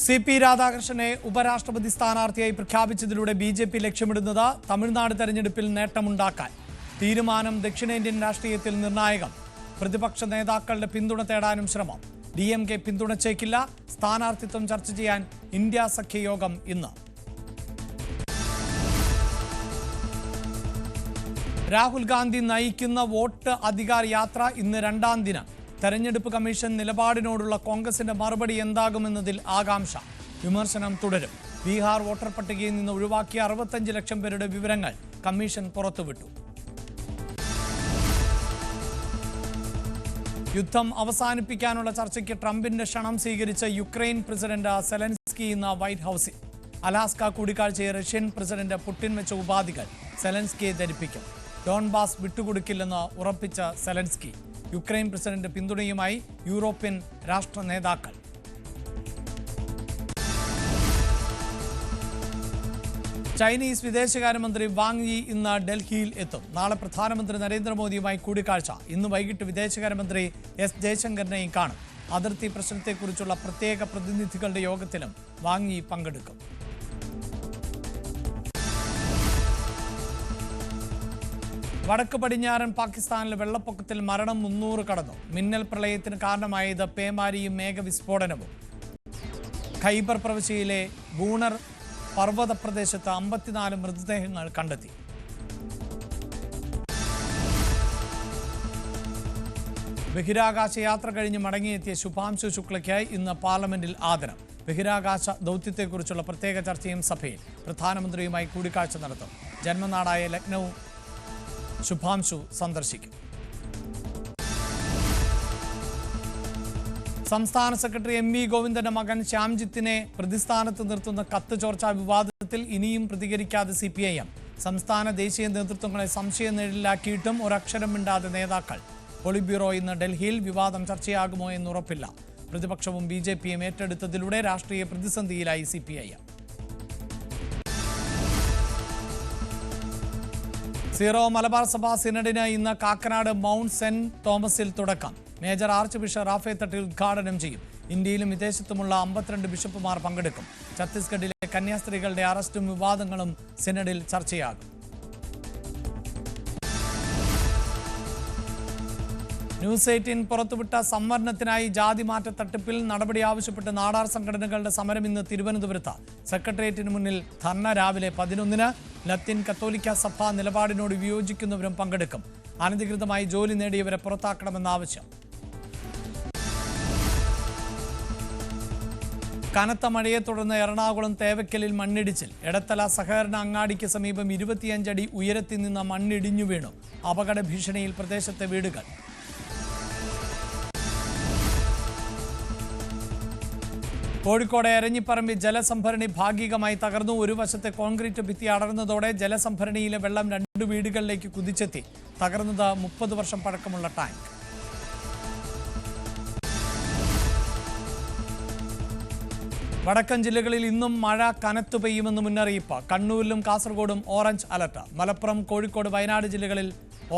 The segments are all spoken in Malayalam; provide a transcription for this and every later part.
സി.പി. രാധാകൃഷ്ണനെ ഉപരാഷ്ട്രപതി സ്ഥാനാർത്ഥിയായി പ്രഖ്യാപിച്ചതിലൂടെ ബി.ജെ.പി. ലക്ഷ്യമിടുന്നത് തമിഴ്നാട് തെരഞ്ഞെടുപ്പിൽ നേട്ടമുണ്ടാക്കാൻ. തീരുമാനം ദക്ഷിണേന്ത്യൻ രാഷ്ട്രീയത്തിൽ നിർണായകം. പ്രതിപക്ഷ നേതാക്കളുടെ പിന്തുണ തേടാനും ശ്രമം. DMK പിന്തുണച്ചേക്കില്ല. സ്ഥാനാർത്ഥിത്വം ചർച്ച ചെയ്യാൻ ഇന്ത്യ സഖ്യയോഗം ഇന്ന്. രാഹുൽ ഗാന്ധി നയിക്കുന്ന വോട്ട് അധികാർ യാത്ര ഇന്ന് രണ്ടാം ദിനം. തെരഞ്ഞെടുപ്പ് കമ്മീഷൻ നിലപാടിനോടുള്ള കോൺഗ്രസിന്റെ മറുപടി എന്താകുമെന്നതിൽ ആകാംക്ഷ. വിമർശനം തുടരും. ബീഹാർ വോട്ടർ പട്ടികയിൽ നിന്ന് ഒഴിവാക്കിയ 65 ലക്ഷം പേരുടെ വിവരങ്ങൾ കമ്മീഷൻ പുറത്തുവിട്ടു. യുദ്ധം അവസാനിപ്പിക്കാനുള്ള ചർച്ചയ്ക്ക് ട്രംപിന്റെ ക്ഷണം സ്വീകരിച്ച യുക്രൈൻ പ്രസിഡന്റ് സെലൻസ്കി ഇന്ന് വൈറ്റ് ഹൌസിൽ. അലാസ്ക കൂടിക്കാഴ്ചയെ റഷ്യൻ പ്രസിഡന്റ് പുടിൻ വെച്ച ഉപാധികൾ സെലൻസ്കിയെ ധരിപ്പിക്കും. ഡോൺബാസ് വിട്ടുകൊടുക്കില്ലെന്ന് ഉറപ്പിച്ച സെലൻസ്കി. യുക്രൈൻ പ്രസിഡന്റ് പിന്തുണയുമായി യൂറോപ്യൻ രാഷ്ട്ര നേതാക്കൾ. ചൈനീസ് വിദേശകാര്യമന്ത്രി വാങ് യി ഇന്ന് ഡൽഹിയിൽ എത്തും. നാളെ പ്രധാനമന്ത്രി നരേന്ദ്രമോദിയുമായി കൂടിക്കാഴ്ച. ഇന്ന് വൈകിട്ട് വിദേശകാര്യമന്ത്രി എസ് ജയശങ്കറിനെയും കാണും. അതിർത്തി പ്രശ്നത്തെക്കുറിച്ചുള്ള പ്രത്യേക പ്രതിനിധികളുടെ യോഗത്തിലും വാങ് യി പങ്കെടുക്കും. വടക്ക് പടിഞ്ഞാറൻ പാകിസ്ഥാനിലെ വെള്ളപ്പൊക്കത്തിൽ മരണം 300 കടന്നു. മിന്നൽ പ്രളയത്തിന് കാരണമായത് പേമാരിയും മേഘവിസ്ഫോടനവും. ഖൈബർ പ്രവിശ്യയിലെ ഗൂണർ പർവ്വത പ്രദേശത്ത് 54 മൃതദേഹങ്ങൾ കണ്ടെത്തി. ബഹിരാകാശ യാത്ര കഴിഞ്ഞ് മടങ്ങിയെത്തിയ ശുഭാംശു ശുക്ലയ്ക്കായി ഇന്ന് പാർലമെന്റിൽ ആദരം. ബഹിരാകാശ ദൗത്യത്തെക്കുറിച്ചുള്ള പ്രത്യേക ചർച്ചയും സഭയിൽ. പ്രധാനമന്ത്രിയുമായി കൂടിക്കാഴ്ച നടത്തും. ജന്മനാടായ ലക്നൌ ശുഭാംശു സന്ദർശിക്കും. സംസ്ഥാന സെക്രട്ടറി M.V. ഗോവിന്ദന്റെ മകൻ ശ്യാംജിത്തിനെ പ്രതിസ്ഥാനത്ത് നിർത്തുന്ന കത്ത് ചോർച്ചാ വിവാദത്തിൽ ഇനിയും പ്രതികരിക്കാതെ CPIM. സംസ്ഥാന ദേശീയ നേതൃത്വങ്ങളെ സംശയനിഴലിലാക്കിയിട്ടും ഒരക്ഷരം മിണ്ടാതെ നേതാക്കൾ. പോളിറ്റ് ബ്യൂറോ ഇന്ന് ഡൽഹിയിൽ. വിവാദം ചർച്ചയാകുമോ എന്ന് ഉറപ്പില്ല. പ്രതിപക്ഷവും BJPയും ഏറ്റെടുത്തതിലൂടെ രാഷ്ട്രീയ പ്രതിസന്ധിയിലായി CPIM. സീറോ മലബാർ സഭ സിനഡിന് ഇന്ന് കാക്കനാട് മൗണ്ട് സെന്റ് തോമസിൽ തുടക്കം. മേജർ ആർച്ച് ബിഷപ്പ് റാഫേ തട്ടിൽ ഉദ്ഘാടനം ചെയ്യും. ഇന്ത്യയിലും വിദേശത്തുമുള്ള 52 ബിഷപ്പുമാർ പങ്കെടുക്കും. ഛത്തീസ്ഗഡിലെ കന്യാസ്ത്രീകളുടെ അറസ്റ്റും വിവാദങ്ങളും സിനഡിൽ ചർച്ചയാകും. ന്യൂസ് 18 പുറത്തുവിട്ട സംവരണത്തിനായി ജാതിമാറ്റ തട്ടിപ്പിൽ നടപടി ആവശ്യപ്പെട്ട് നാടാർ സംഘടനകളുടെ സമരം ഇന്ന് തിരുവനന്തപുരത്ത്. സെക്രട്ടേറിയറ്റിന് മുന്നിൽ ധർണ രാവിലെ 11-ന്. ലത്തീൻ കത്തോലിക്ക സഭ നിലപാടിനോട് വിയോജിക്കുന്നവരും പങ്കെടുക്കും. അനധികൃതമായി ജോലി നേടിയവരെ പുറത്താക്കണമെന്ന ആവശ്യം. കനത്ത മഴയെ തുടർന്ന് എറണാകുളം തേവയ്ക്കലിൽ മണ്ണിടിച്ചിൽ. എടത്തല സഹകരണ അങ്ങാടിക്ക് സമീപം 25 അടി ഉയരത്തിൽ നിന്ന് മണ്ണിടിഞ്ഞു വീണു. അപകട ഭീഷണിയിൽ പ്രദേശത്തെ വീടുകൾ. കോഴിക്കോട് എരഞ്ഞിപ്പറമ്പിൽ ജലസംഭരണി ഭാഗികമായി തകർന്നു. ഒരു വശത്തെ കോൺക്രീറ്റ് ഭിത്തി അടർന്നതോടെ ജലസംഭരണിയിലെ വെള്ളം 2 വീടുകളിലേക്ക് കുതിച്ചെത്തി. തകർന്നത് 30 വർഷം പഴക്കമുള്ള ടാങ്ക്. വടക്കൻ ജില്ലകളിൽ ഇന്നും മഴ കനത്തു പെയ്യുമെന്ന് മുന്നറിയിപ്പ്. കണ്ണൂരിലും കാസർഗോഡും ഓറഞ്ച് അലർട്ട്. മലപ്പുറം, കോഴിക്കോട്, വയനാട് ജില്ലകളിൽ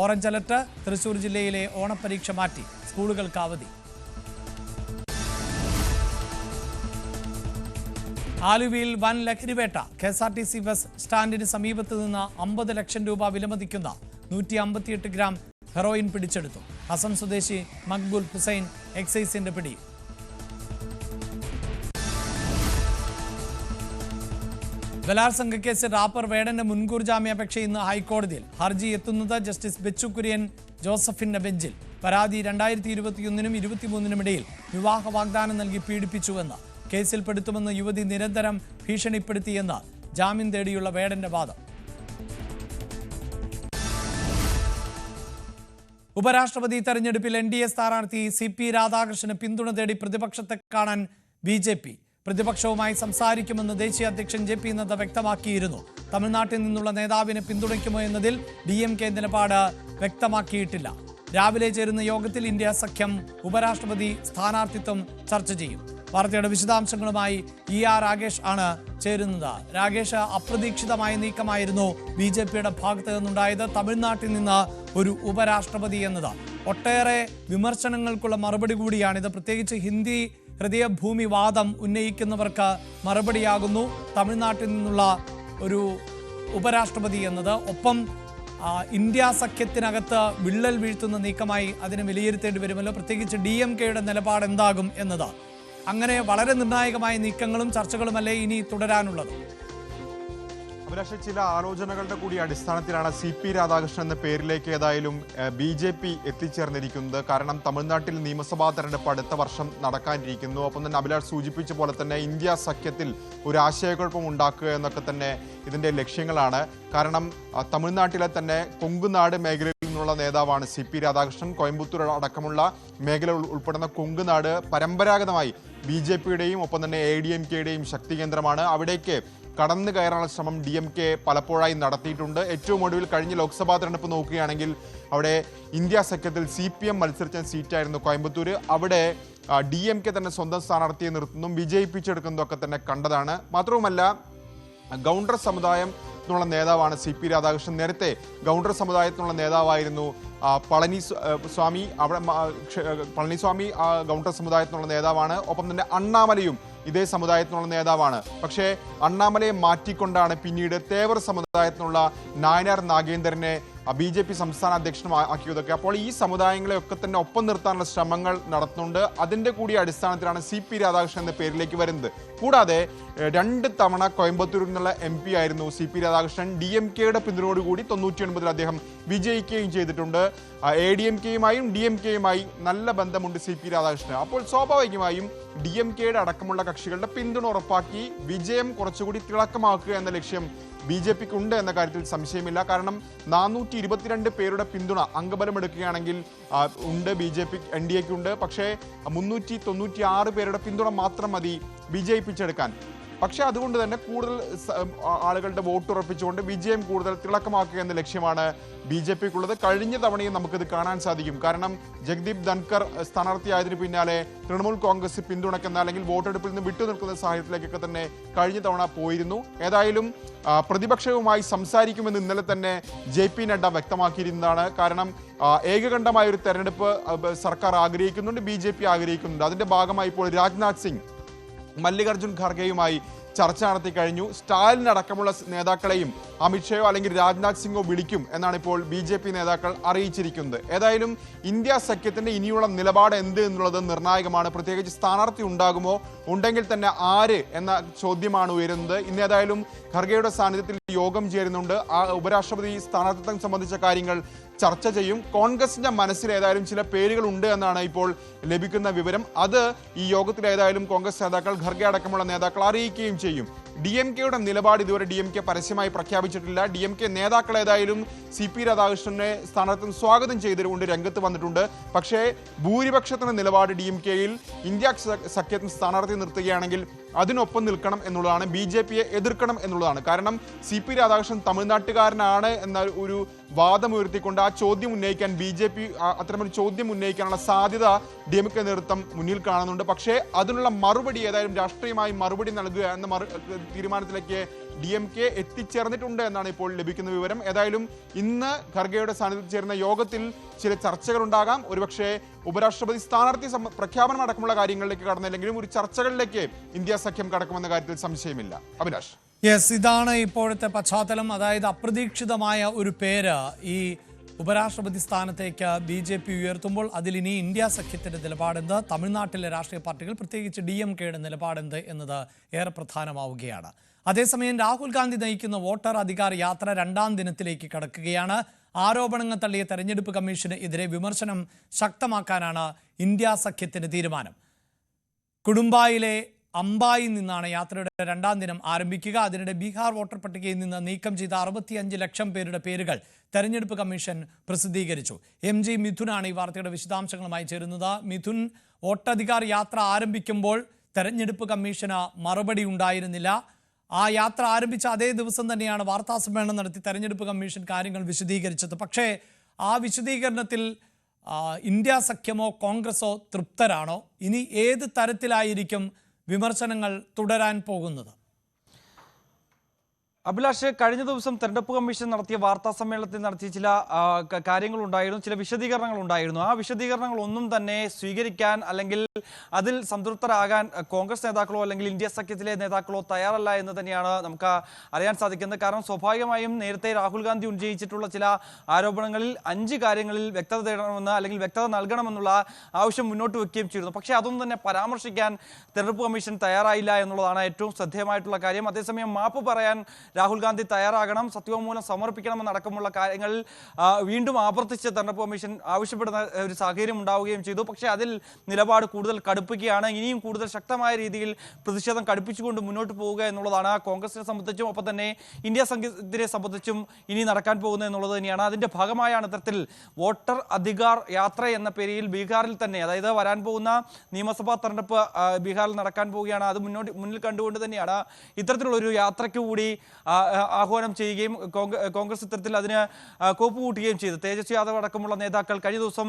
ഓറഞ്ച് അലർട്ട്. തൃശൂർ ജില്ലയിലെ ഓണപ്പരീക്ഷ മാറ്റി. സ്കൂളുകൾക്ക് അവധി. ആലുവയിൽ വൻ ലഹരിവേട്ട. KSRTC ബസ് സ്റ്റാൻഡിന് സമീപത്ത് നിന്ന് 50 ലക്ഷം രൂപ വിലമതിക്കുന്ന 158 ഗ്രാം ഹെറോയിൻ പിടിച്ചെടുത്തു. അസം സ്വദേശി മക്ബൂൽ ഹുസൈൻ എക്സൈസിന്റെ പിടി. ബലാത്സംഗ കേസിൽ റാപ്പർ വേടന്റെ മുൻകൂർ ജാമ്യാപേക്ഷ ഇന്ന് ഹൈക്കോടതിയിൽ. ഹർജി എത്തുന്നത് ജസ്റ്റിസ് ബെച്ചു കുര്യൻ ജോസഫിന്റെ ബെഞ്ചിൽ. പരാതി 2021-നും 2023-നും ഇടയിൽ വിവാഹ വാഗ്ദാനം നൽകി പീഡിപ്പിച്ചുവെന്ന്. കേസിൽപ്പെടുത്തുമെന്ന് യുവതി നിരന്തരം ഭീഷണിപ്പെടുത്തിയെന്ന് ജാമ്യം തേടിയുള്ള വേടന്റെ വാദം. ഉപരാഷ്ട്രപതി തെരഞ്ഞെടുപ്പിൽ NDA സ്ഥാനാർത്ഥി C.P. രാധാകൃഷ്ണന് പിന്തുണ തേടി പ്രതിപക്ഷത്തെ കാണാൻ BJP. പ്രതിപക്ഷവുമായി സംസാരിക്കുമെന്ന് ദേശീയ അധ്യക്ഷൻ JP നദ്ദ വ്യക്തമാക്കിയിരുന്നു. തമിഴ്നാട്ടിൽ നിന്നുള്ള നേതാവിനെ പിന്തുണയ്ക്കുമോ എന്നതിൽ DMK നിലപാട് വ്യക്തമാക്കിയിട്ടില്ല. രാവിലെ ചേരുന്ന യോഗത്തിൽ ഇന്ത്യ സഖ്യം ഉപരാഷ്ട്രപതി സ്ഥാനാർത്ഥിത്വം ചർച്ച ചെയ്യും. വാർത്തയുടെ വിശദാംശങ്ങളുമായി ER രാഗേഷ് ആണ് ചേരുന്നത്. രാഗേഷ്, അപ്രതീക്ഷിതമായ നീക്കമായിരുന്നു BJPയുടെ ഭാഗത്ത് നിന്നുണ്ടായത്. തമിഴ്നാട്ടിൽ നിന്ന് ഒരു ഉപരാഷ്ട്രപതി എന്നത് ഒട്ടേറെ വിമർശനങ്ങൾക്കുള്ള മറുപടി കൂടിയാണിത്. പ്രത്യേകിച്ച് ഹിന്ദി ഹൃദയഭൂമിവാദം ഉന്നയിക്കുന്നവർക്ക് മറുപടിയാകുന്നു തമിഴ്നാട്ടിൽ നിന്നുള്ള ഒരു ഉപരാഷ്ട്രപതി എന്നത്. ഒപ്പം ഇന്ത്യ സഖ്യത്തിനകത്ത് വിള്ളൽ വീഴ്ത്തുന്ന നീക്കമായി അതിനെ വിലയിരുത്തേണ്ടി വരുമല്ലോ, പ്രത്യേകിച്ച് DMK-യുടെ നിലപാട് എന്താകും എന്നത്. അങ്ങനെ വളരെ നിർണായകമായ നീക്കങ്ങളും ചർച്ചകളുമല്ലേ ഇനി തുടരാനുള്ളത്? അഭിലാഷ്, ചില ആലോചനകളുടെ കൂടി അടിസ്ഥാനത്തിലാണ് CP രാധാകൃഷ്ണൻ എന്ന പേരിലേക്ക് ഏതായാലും BJP എത്തിച്ചേർന്നിരിക്കുന്നത്. കാരണം തമിഴ്നാട്ടിൽ നിയമസഭാ തെരഞ്ഞെടുപ്പ് അടുത്ത വർഷം നടക്കാനിരിക്കുന്നു. ഒപ്പം തന്നെ അഭിലാഷ് സൂചിപ്പിച്ച പോലെ തന്നെ ഇന്ത്യ സഖ്യത്തിൽ ഒരു ആശയക്കുഴപ്പം ഉണ്ടാക്കുക എന്നൊക്കെ തന്നെ ഇതിൻ്റെ ലക്ഷ്യങ്ങളാണ്. കാരണം തമിഴ്നാട്ടിലെ തന്നെ കൊങ്കുനാട് മേഖലയിൽ നിന്നുള്ള നേതാവാണ് CP രാധാകൃഷ്ണൻ. കോയമ്പത്തൂർ അടക്കമുള്ള മേഖല ഉൾപ്പെടുന്ന കൊങ്കുനാട് പരമ്പരാഗതമായി BJP-യുടെയും ഒപ്പം തന്നെ ADMK-യുടെയും ശക്തി കേന്ദ്രമാണ്. അവിടേക്ക് കടന്നു കയറാനുള്ള ശ്രമം DMK പലപ്പോഴായി നടത്തിയിട്ടുണ്ട്. ഏറ്റവും ഒടുവിൽ കഴിഞ്ഞ ലോക്സഭാ തെരഞ്ഞെടുപ്പ് നോക്കുകയാണെങ്കിൽ അവിടെ ഇന്ത്യ സഖ്യത്തിൽ CPM മത്സരിച്ച സീറ്റായിരുന്നു കോയമ്പത്തൂർ. അവിടെ DMK തന്നെ സ്വന്തം സ്ഥാനാർത്ഥിയെ നിർത്തുന്നതും വിജയിപ്പിച്ചെടുക്കുന്നതൊക്കെ തന്നെ കണ്ടതാണ്. മാത്രവുമല്ല, ഗൗണ്ടർ സമുദായം ുള്ള നേതാവാണ് CP രാധാകൃഷ്ണൻ. നേരത്തെ ഗൗണ്ടർ സമുദായത്തിനുള്ള നേതാവായിരുന്നു പളനിസ്വാമി. അവിടെ പളനിസ്വാമി ഗൗണ്ടർ സമുദായത്തിനുള്ള നേതാവാണ്. ഒപ്പം തന്നെ അണ്ണാമലയും ഇതേ സമുദായത്തിനുള്ള നേതാവാണ്. പക്ഷേ അണ്ണാമലയെ മാറ്റിക്കൊണ്ടാണ് പിന്നീട് തേവർ സമുദായത്തിനുള്ള നായനാർ നാഗേന്ദ്രനെ BJP സംസ്ഥാന അധ്യക്ഷനാക്കിയതൊക്കെ. അപ്പോൾ ഈ സമുദായങ്ങളെയൊക്കെ തന്നെ ഒപ്പം നിർത്താനുള്ള ശ്രമങ്ങൾ നടത്തുന്നുണ്ട്. അതിൻ്റെ കൂടി അടിസ്ഥാനത്തിലാണ് CP രാധാകൃഷ്ണൻ എന്ന പേരിലേക്ക് വരുന്നത്. കൂടാതെ 2 തവണ കോയമ്പത്തൂരിൽ നിന്നുള്ള MP ആയിരുന്നു CP രാധാകൃഷ്ണൻ. DMK-യുടെ പിന്തുണയോടുകൂടി 99-ൽ അദ്ദേഹം വിജയിക്കുകയും ചെയ്തിട്ടുണ്ട്. ADMK-യുമായും DMK-യുമായി നല്ല ബന്ധമുണ്ട് CP രാധാകൃഷ്ണൻ. അപ്പോൾ സ്വാഭാവികമായും DMK-യുടെ അടക്കമുള്ള കക്ഷികളുടെ പിന്തുണ ഉറപ്പാക്കി വിജയം കുറച്ചുകൂടി തിളക്കമാക്കുക എന്ന ലക്ഷ്യം BJP-ക്ക് ഉണ്ട് എന്ന കാര്യത്തിൽ സംശയമില്ല. കാരണം 422 പേരുടെ പിന്തുണ അംഗബലം എടുക്കുകയാണെങ്കിൽ ഉണ്ട് BJP NDA-ക്ക് ഉണ്ട്. പക്ഷേ 396 പേരുടെ പിന്തുണ മാത്രം മതി വിജയിപ്പിച്ചെടുക്കാൻ. പക്ഷേ അതുകൊണ്ട് തന്നെ കൂടുതൽ ആളുകളുടെ വോട്ട് ഉറപ്പിച്ചുകൊണ്ട് വിജയം കൂടുതൽ തിളക്കമാക്കുക എന്ന ലക്ഷ്യമാണ് BJP-ക്കുള്ളത്. കഴിഞ്ഞ തവണയും നമുക്കിത് കാണാൻ സാധിക്കും. കാരണം ജഗ്ദീപ് ധൻകർ സ്ഥാനാർത്ഥിയായതിനു പിന്നാലെ തൃണമൂൽ കോൺഗ്രസ് പിന്തുണയ്ക്കുന്ന അല്ലെങ്കിൽ വോട്ടെടുപ്പിൽ നിന്ന് വിട്ടുനിൽക്കുന്ന സാഹചര്യത്തിലേക്കൊക്കെ തന്നെ കഴിഞ്ഞ തവണ പോയിരുന്നു. ഏതായാലും പ്രതിപക്ഷവുമായി സംസാരിക്കുമെന്ന് ഇന്നലെ തന്നെ JP നഡ്ഡ വ്യക്തമാക്കിയിരുന്നതാണ്. കാരണം ഏകകണ്ഠമായ ഒരു തെരഞ്ഞെടുപ്പ് സർക്കാർ ആഗ്രഹിക്കുന്നുണ്ട്, BJP ആഗ്രഹിക്കുന്നുണ്ട്. അതിന്റെ ഭാഗമായി ഇപ്പോൾ രാജ്നാഥ് സിംഗ് മല്ലികാർജുൻ ഖാർഗെയുമായി ചർച്ച നടത്തി കഴിഞ്ഞു. സ്റ്റാലിൻ അടക്കമുള്ള നേതാക്കളെയും അമിത്ഷായോ അല്ലെങ്കിൽ രാജ്നാഥ് സിംഗോ വിളിക്കും എന്നാണ് ഇപ്പോൾ BJP നേതാക്കൾ അറിയിച്ചിരിക്കുന്നത്. ഏതായാലും ഇന്ത്യ സഖ്യത്തിന്റെ ഇനിയുള്ള നിലപാട് എന്ത് എന്നുള്ളത് നിർണായകമാണ്. പ്രത്യേകിച്ച് സ്ഥാനാർത്ഥി ഉണ്ടാകുമോ, ഉണ്ടെങ്കിൽ തന്നെ ആര് എന്ന ചോദ്യമാണ് ഉയരുന്നത്. ഇന്ന് ഏതായാലും ഖർഗെയുടെ സാന്നിധ്യത്തിൽ യോഗം ചേരുന്നുണ്ട്. ആ ഉപരാഷ്ട്രപതി സ്ഥാനാർത്ഥിത്വം സംബന്ധിച്ച കാര്യങ്ങൾ ചർച്ച ചെയ്യും. കോൺഗ്രസിന്റെ മനസ്സിൽ ഏതായാലും ചില പേരുകൾ ഉണ്ട് എന്നാണ് ഇപ്പോൾ ലഭിക്കുന്ന വിവരം. അത് ഈ യോഗത്തിൽ ഏതായാലും കോൺഗ്രസ് നേതാക്കൾ ഖർഗെ അടക്കമുള്ള നേതാക്കൾ അറിയിക്കുകയും ചെയ്യും. DMK-യുടെ നിലപാട് ഇതുവരെ DMK പരസ്യമായി പ്രഖ്യാപിച്ചിട്ടില്ല. DMK നേതാക്കൾ ഏതായാലും CP രാധാകൃഷ്ണനെ സ്ഥാനാർത്ഥി സ്വാഗതം ചെയ്തുകൊണ്ട് രംഗത്ത് വന്നിട്ടുണ്ട്. പക്ഷേ ഭൂരിപക്ഷത്തിന്റെ നിലപാട് DMK-യിൽ ഇന്ത്യ സഖ്യത്തിന് സ്ഥാനാർത്ഥി നിർത്തുകയാണെങ്കിൽ അതിനൊപ്പം നിൽക്കണം എന്നുള്ളതാണ്, BJP-യെ എതിർക്കണം എന്നുള്ളതാണ്. കാരണം CP രാധാകൃഷ്ണൻ തമിഴ്നാട്ടുകാരനാണ് എന്ന ഒരു വാദം ഉയർത്തിക്കൊണ്ട് ആ ചോദ്യം ഉന്നയിക്കാൻ BJP അത്തരമൊരു ചോദ്യം ഉന്നയിക്കാനുള്ള സാധ്യത DMK നേതൃത്വം മുന്നിൽ കാണുന്നുണ്ട്. പക്ഷേ അതിനുള്ള മറുപടി ഏതായാലും രാഷ്ട്രീയമായി മറുപടി നൽകുക എന്ന തീരുമാനത്തിലേക്ക് DMK എത്തിച്ചേർന്നിട്ടുണ്ട് എന്നാണ് ഇപ്പോൾ ലഭിക്കുന്ന വിവരം. ഏതായാലും ഇന്ന് ഖർഗെയുടെ സാന്നിധ്യത്തിൽ ചേരുന്ന യോഗത്തിൽ ചില ചർച്ചകൾ ഉണ്ടാകാം. ഒരുപക്ഷെ ഉപരാഷ്ട്രപതി സ്ഥാനാർത്ഥി പ്രഖ്യാപനം അടക്കമുള്ള കാര്യങ്ങളിലേക്ക് കടന്നില്ലെങ്കിലും ഒരു ചർച്ചകളിലേക്ക് ഇന്ത്യ സഖ്യം കടക്കുമെന്ന കാര്യത്തിൽ സംശയമില്ല. അഭിലാഷ്, യെസ്, ഇതാണ് ഇപ്പോഴത്തെ പശ്ചാത്തലം. അതായത് അപ്രതീക്ഷിതമായ ഒരു പേര് ഈ ഉപരാഷ്ട്രപതി സ്ഥാനത്തേക്ക് BJP ഉയർത്തുമ്പോൾ അതിലിനി ഇന്ത്യ സഖ്യത്തിന്റെ നിലപാടെന്ത്, തമിഴ്നാട്ടിലെ രാഷ്ട്രീയ പാർട്ടികൾ പ്രത്യേകിച്ച് DMK-യുടെ നിലപാടെന്ത് എന്നത് ഏറെ പ്രധാനമാവുകയാണ്. അതേസമയം രാഹുൽ ഗാന്ധി നയിക്കുന്ന വോട്ടർ അധികാർ യാത്ര 2ാം ദിനത്തിലേക്ക് കടക്കുകയാണ്. ആരോപണങ്ങൾ തള്ളിയ തെരഞ്ഞെടുപ്പ് കമ്മീഷന് എതിരെ വിമർശനം ശക്തമാക്കാനാണ് ഇന്ത്യ സഖ്യത്തിന്റെ തീരുമാനം. കുടുംബായിലെ അമ്പായിൽ നിന്നാണ് യാത്രയുടെ 2ാം ദിനം ആരംഭിക്കുക. അതിനിടെ ബീഹാർ വോട്ടർ പട്ടികയിൽ നിന്ന് നീക്കം ചെയ്ത 65 ലക്ഷം പേരുടെ പേരുകൾ തെരഞ്ഞെടുപ്പ് കമ്മീഷൻ പ്രസിദ്ധീകരിച്ചു. MG മിഥുനാണ് ഈ വാർത്തയുടെ വിശദാംശങ്ങളുമായി ചേരുന്നത്. മിഥുൻ, വോട്ടധികാർ യാത്ര ആരംഭിക്കുമ്പോൾ തെരഞ്ഞെടുപ്പ് കമ്മീഷന് മറുപടി ഉണ്ടായിരുന്നില്ല. ആ യാത്ര ആരംഭിച്ച അതേ ദിവസം തന്നെയാണ് വാർത്താ സമ്മേളനം നടത്തി തെരഞ്ഞെടുപ്പ് കമ്മീഷൻ കാര്യങ്ങൾ വിശദീകരിച്ചത്. പക്ഷേ ആ വിശദീകരണത്തിൽ ഇന്ത്യ സഖ്യമോ കോൺഗ്രസോ തൃപ്തരാണോ? ഇനി ഏത് തരത്തിലായിരിക്കും വിമർശനങ്ങൾ തുടരാൻ പോകുന്നത്? അഭിലാഷ്, കഴിഞ്ഞ ദിവസം തെരഞ്ഞെടുപ്പ് കമ്മീഷൻ നടത്തിയ വാർത്താ സമ്മേളനത്തിൽ നടത്തിയ ചില കാര്യങ്ങളുണ്ടായിരുന്നു, ചില വിശദീകരണങ്ങൾ ഉണ്ടായിരുന്നു. ആ വിശദീകരണങ്ങളൊന്നും തന്നെ സ്വീകരിക്കാൻ അല്ലെങ്കിൽ അതിൽ സംതൃപ്തരാകാൻ കോൺഗ്രസ് നേതാക്കളോ അല്ലെങ്കിൽ ഇന്ത്യ സഖ്യത്തിലെ നേതാക്കളോ തയ്യാറല്ല എന്ന് തന്നെയാണ് നമുക്ക് അറിയാൻ സാധിക്കുന്നത്. കാരണം സ്വാഭാവികമായും നേരത്തെ രാഹുൽ ഗാന്ധി ഉന്നയിച്ചിട്ടുള്ള ചില ആരോപണങ്ങളിൽ 5 കാര്യങ്ങളിൽ വ്യക്തത തേടണമെന്ന് അല്ലെങ്കിൽ വ്യക്തത നൽകണമെന്നുള്ള ആവശ്യം മുന്നോട്ട് വെക്കുകയും ചെയ്തിരുന്നു. പക്ഷേ അതൊന്നും തന്നെ പരാമർശിക്കാൻ തെരഞ്ഞെടുപ്പ് കമ്മീഷൻ തയ്യാറായില്ല എന്നുള്ളതാണ് ഏറ്റവും ശ്രദ്ധേയമായിട്ടുള്ള കാര്യം. അതേസമയം മാപ്പ് പറയാൻ രാഹുൽ ഗാന്ധി തയ്യാറാകണം, സത്യവാങ്മൂലം സമർപ്പിക്കണമെന്നടക്കമുള്ള കാര്യങ്ങൾ വീണ്ടും ആവർത്തിച്ച് തെരഞ്ഞെടുപ്പ് കമ്മീഷൻ ആവശ്യപ്പെടുന്ന ഒരു സാഹചര്യം ഉണ്ടാവുകയും ചെയ്തു. പക്ഷേ അതിൽ നിലപാട് കൂടുതൽ കടുപ്പിക്കുകയാണ്. ഇനിയും കൂടുതൽ ശക്തമായ രീതിയിൽ പ്രതിഷേധം കടുപ്പിച്ചുകൊണ്ട് മുന്നോട്ട് പോവുക എന്നുള്ളതാണ് കോൺഗ്രസിനെ സംബന്ധിച്ചും ഒപ്പം തന്നെ ഇന്ത്യ സഖ്യത്തിനെ സംബന്ധിച്ചും ഇനി നടക്കാൻ പോകുന്നത് എന്നുള്ളത് തന്നെയാണ്. അതിന്റെ ഭാഗമായാണ് ഇത്തരത്തിൽ വോട്ടർ അധികാർ യാത്ര എന്ന പേരിൽ ബീഹാറിൽ തന്നെ, അതായത് വരാൻ പോകുന്ന നിയമസഭാ തെരഞ്ഞെടുപ്പ് ബീഹാറിൽ നടക്കാൻ പോവുകയാണ്. അത് മുന്നിൽ കണ്ടുകൊണ്ട് തന്നെയാണ് ഇത്തരത്തിലുള്ള ഒരു യാത്രയ്ക്ക് കൂടി ആഹ്വാനം ചെയ്യുകയും കോൺഗ്രസ് ഇത്തരത്തിൽ അതിന് കോപ്പ് കൂട്ടുകയും ചെയ്തു. തേജസ്വി യാദവ് അടക്കമുള്ള നേതാക്കൾ കഴിഞ്ഞ ദിവസം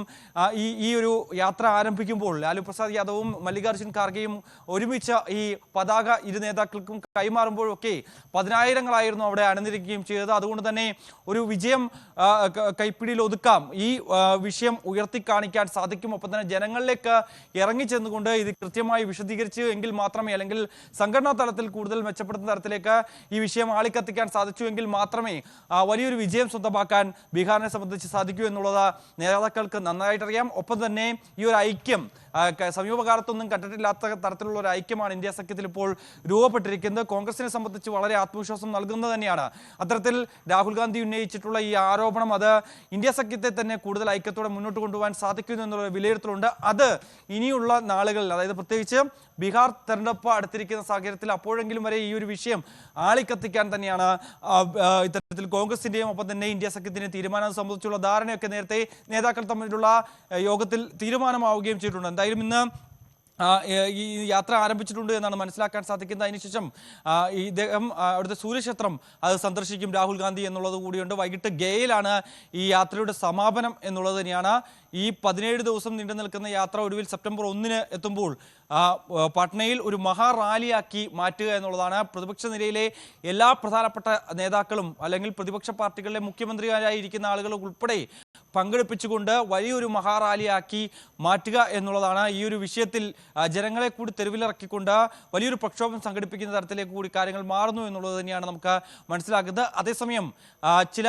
ഈ ഒരു യാത്ര ആരംഭിക്കുമ്പോൾ ലാലു പ്രസാദ് യാദവും മല്ലികാർജ്ജുൻ ഖാർഗെയും ഒരുമിച്ച് ഈ പതാക ഇരു നേതാക്കൾക്കും കൈമാറുമ്പോഴൊക്കെ 10,000-ങ്ങളായിരുന്നു അവിടെ അണിനിരക്കുകയും ചെയ്തത്. അതുകൊണ്ട് തന്നെ ഒരു വിജയം കൈപ്പിടിയിൽ ഒതുക്കാം, ഈ വിഷയം ഉയർത്തിക്കാണിക്കാൻ സാധിക്കും. ഒപ്പം തന്നെ ജനങ്ങളിലേക്ക് ഇറങ്ങിച്ചെന്നുകൊണ്ട് ഇത് കൃത്യമായി വിശദീകരിച്ച് എങ്കിൽ മാത്രമേ, അല്ലെങ്കിൽ സംഘടനാ തലത്തിൽ കൂടുതൽ മെച്ചപ്പെടുത്തുന്ന തരത്തിലേക്ക് ഈ വിഷയം ആളിക്കത്തിക്കാൻ സാധിച്ചു എങ്കിൽ മാത്രമേ വലിയൊരു വിജയം സ്വന്തമാക്കാൻ ബീഹാറിനെ സംബന്ധിച്ച് സാധിക്കൂ എന്നുള്ളത് നേതാക്കൾക്ക് നന്നായിട്ടറിയാം. ഒപ്പം തന്നെ ഈ ഒരു ഐക്യം സമീപകാലത്തൊന്നും കണ്ടിട്ടില്ലാത്ത തരത്തിലുള്ള ഒരു ഐക്യമാണ് ഇന്ത്യ സഖ്യത്തിൽ ഇപ്പോൾ രൂപപ്പെട്ടിരിക്കുന്നത്. കോൺഗ്രസിനെ സംബന്ധിച്ച് വളരെ ആത്മവിശ്വാസം നൽകുന്നത് തന്നെയാണ് അത്തരത്തിൽ രാഹുൽ ഗാന്ധി ഉന്നയിച്ചിട്ടുള്ള ഈ ആരോപണം. അത് ഇന്ത്യ സഖ്യത്തെ തന്നെ കൂടുതൽ ഐക്യത്തോടെ മുന്നോട്ട് കൊണ്ടുപോകാൻ സാധിക്കുന്നു എന്നുള്ള വിലയിരുത്തലുണ്ട്. അത് ഇനിയുള്ള നാളുകളിൽ, അതായത് പ്രത്യേകിച്ച് ബീഹാർ തെരഞ്ഞെടുപ്പ് അടുത്തിരിക്കുന്ന സാഹചര്യത്തിൽ അപ്പോഴെങ്കിലും വരെ ഈ ഒരു വിഷയം ആളിക്കത്തിക്കാൻ തന്നെയാണ് ഇത്തരത്തിൽ കോൺഗ്രസിന്റെയും ഒപ്പം തന്നെ ഇന്ത്യ സഖ്യത്തിന്റെയും തീരുമാനം സംബന്ധിച്ചുള്ള ധാരണയൊക്കെ നേരത്തെ നേതാക്കൾ തമ്മിലുള്ള യോഗത്തിൽ തീരുമാനമാവുകയും ചെയ്തിട്ടുണ്ട്. എന്തായാലും ഇന്ന് ഈ യാത്ര ആരംഭിച്ചിട്ടുണ്ട് എന്നാണ് മനസ്സിലാക്കാൻ സാധിക്കുന്നത്. അതിനുശേഷം ഇദ്ദേഹം അവിടുത്തെ സൂര്യക്ഷേത്രം അത് സന്ദർശിക്കും രാഹുൽ ഗാന്ധി എന്നുള്ളത് കൂടിയുണ്ട്. വൈകിട്ട് ഗയയിലാണ് ഈ യാത്രയുടെ സമാപനം എന്നുള്ളത് തന്നെയാണ്. ഈ 17 ദിവസം നീണ്ടു നിൽക്കുന്ന യാത്ര ഒടുവിൽ സെപ്റ്റംബർ 1-ന് എത്തുമ്പോൾ പട്നയിൽ ഒരു മഹാറാലിയാക്കി മാറ്റുക എന്നുള്ളതാണ്. പ്രതിപക്ഷ നിരയിലെ എല്ലാ പ്രധാനപ്പെട്ട നേതാക്കളും അല്ലെങ്കിൽ പ്രതിപക്ഷ പാർട്ടികളിലെ മുഖ്യമന്ത്രിമാരായിരിക്കുന്ന ആളുകൾ ഉൾപ്പെടെ പങ്കെടുപ്പിച്ചുകൊണ്ട് വലിയൊരു മഹാറാലിയാക്കി മാറ്റുക എന്നുള്ളതാണ്. ഈ ഒരു വിഷയത്തിൽ ജനങ്ങളെ കൂടി തെരുവിലിറക്കിക്കൊണ്ട് വലിയൊരു പ്രക്ഷോഭം സംഘടിപ്പിക്കുന്ന തരത്തിലേക്ക് കൂടി കാര്യങ്ങൾ മാറുന്നു എന്നുള്ളത് തന്നെയാണ് നമുക്ക് മനസ്സിലാക്കുന്നത്. അതേസമയം ചില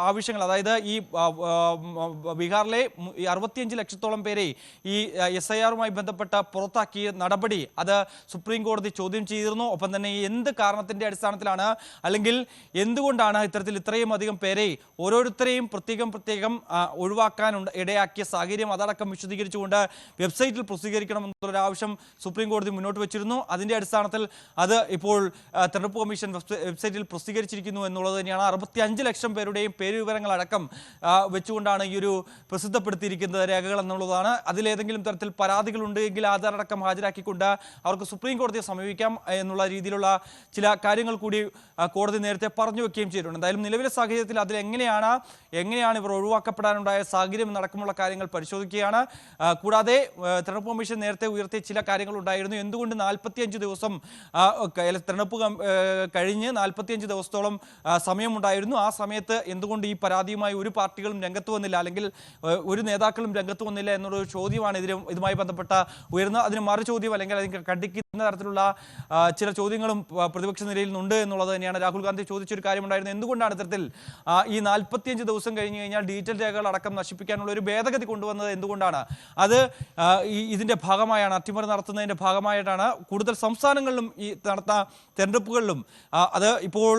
ആവശ്യങ്ങൾ, അതായത് ഈ ബീഹാറിലെ 65 ലക്ഷത്തോളം പേരെ ഈ SIR-മായി ബന്ധപ്പെട്ട പുറത്താക്കിയ നടപടി അത് സുപ്രീം കോടതി ചോദ്യം ചെയ്തിരുന്നു. ഒപ്പം തന്നെ എന്ത് കാരണത്തിന്റെ അടിസ്ഥാനത്തിലാണ് അല്ലെങ്കിൽ എന്തുകൊണ്ടാണ് ഇത്തരത്തിൽ ഇത്രയും അധികം പേരെ ഓരോരുത്തരെയും പ്രത്യേകം ഒഴിവാക്കാൻ ഇടയാക്കിയ സാഹചര്യം അതടക്കം വിശദീകരിച്ചുകൊണ്ട് വെബ്സൈറ്റിൽ പ്രസിദ്ധീകരിക്കണമെന്നുള്ള ആവശ്യം സുപ്രീം കോടതി മുന്നോട്ട് വെച്ചിരുന്നു. അതിന്റെ അടിസ്ഥാനത്തിൽ അത് ഇപ്പോൾ തെരഞ്ഞെടുപ്പ് കമ്മീഷൻ വെബ്സൈറ്റിൽ പ്രസിദ്ധീകരിച്ചിരിക്കുന്നു എന്നുള്ളത് തന്നെയാണ്. 65 ലക്ഷം പേരുടെയും പേരുവിവരങ്ങൾ അടക്കം വെച്ചുകൊണ്ടാണ് ഈ ഒരു പ്രസിദ്ധപ്പെടുത്തിയിരിക്കുന്നത് രേഖകൾ എന്നുള്ളതാണ്. അതിലേതെങ്കിലും തരത്തിൽ പരാതികൾ ഉണ്ടെങ്കിൽ അതടക്കം ഹാജരാക്കിക്കൊണ്ട് അവർക്ക് സുപ്രീം കോടതിയെ സമീപിക്കാം എന്നുള്ള രീതിയിലുള്ള ചില കാര്യങ്ങൾ കൂടി കോടതി നേരത്തെ പറഞ്ഞു വെക്കുകയും ചെയ്തിട്ടുണ്ട്. എന്തായാലും നിലവിലെ സാഹചര്യത്തിൽ അതിൽ എങ്ങനെയാണ് ഇവർ ഒഴിവാക്കപ്പെടാനുണ്ടായ സാഹചര്യം നടക്കമുള്ള കാര്യങ്ങൾ പരിശോധിക്കുകയാണ്. കൂടാതെ തെരഞ്ഞെടുപ്പ് കമ്മീഷൻ നേരത്തെ ഉയർത്തിയ ചില കാര്യങ്ങൾ ഉണ്ടായിരുന്നു. എന്തുകൊണ്ട് 45 ദിവസം തെരഞ്ഞെടുപ്പ് കഴിഞ്ഞ് 45 ദിവസത്തോളം സമയമുണ്ടായിരുന്നു, ആ സമയത്ത് എന്തുകൊണ്ട് ഈ പരാതിയുമായി ഒരു പാർട്ടികളും രംഗത്ത് വന്നില്ല, അല്ലെങ്കിൽ ഒരു നേതാക്കളും രംഗത്ത് വന്നില്ല എന്നൊരു ചോദ്യമാണ് ഇതുമായി ബന്ധപ്പെട്ട ഉയർന്നത്. അതിന് മറു ചോദ്യം അല്ലെങ്കിൽ അതിന് ഖണ്ഡിക്കുന്ന തരത്തിലുള്ള ചില ചോദ്യങ്ങളും പ്രതിപക്ഷ നിരയിൽ നിന്നുണ്ട് എന്നുള്ളത് തന്നെയാണ്. രാഹുൽ ഗാന്ധി ചോദിച്ചൊരു കാര്യമുണ്ടായിരുന്നു, എന്തുകൊണ്ടാണ് ഇത്തരത്തിൽ ഈ 45 ദിവസം കഴിഞ്ഞ് കഴിഞ്ഞാൽ ഡിജിറ്റൽ രേഖകൾ അടക്കം നശിപ്പിക്കാനുള്ള ഒരു ഭേദഗതി കൊണ്ടുവന്നത് എന്തുകൊണ്ടാണ്? അത് ഇതിന്റെ ഭാഗമായാണ്, അട്ടിമറി നടത്തുന്നതിന്റെ ഭാഗമായിട്ടാണ്. കൂടുതൽ സംസ്ഥാനങ്ങളിലും ഈ നടത്തുന്ന തെരഞ്ഞെടുപ്പുകളിലും അത് ഇപ്പോൾ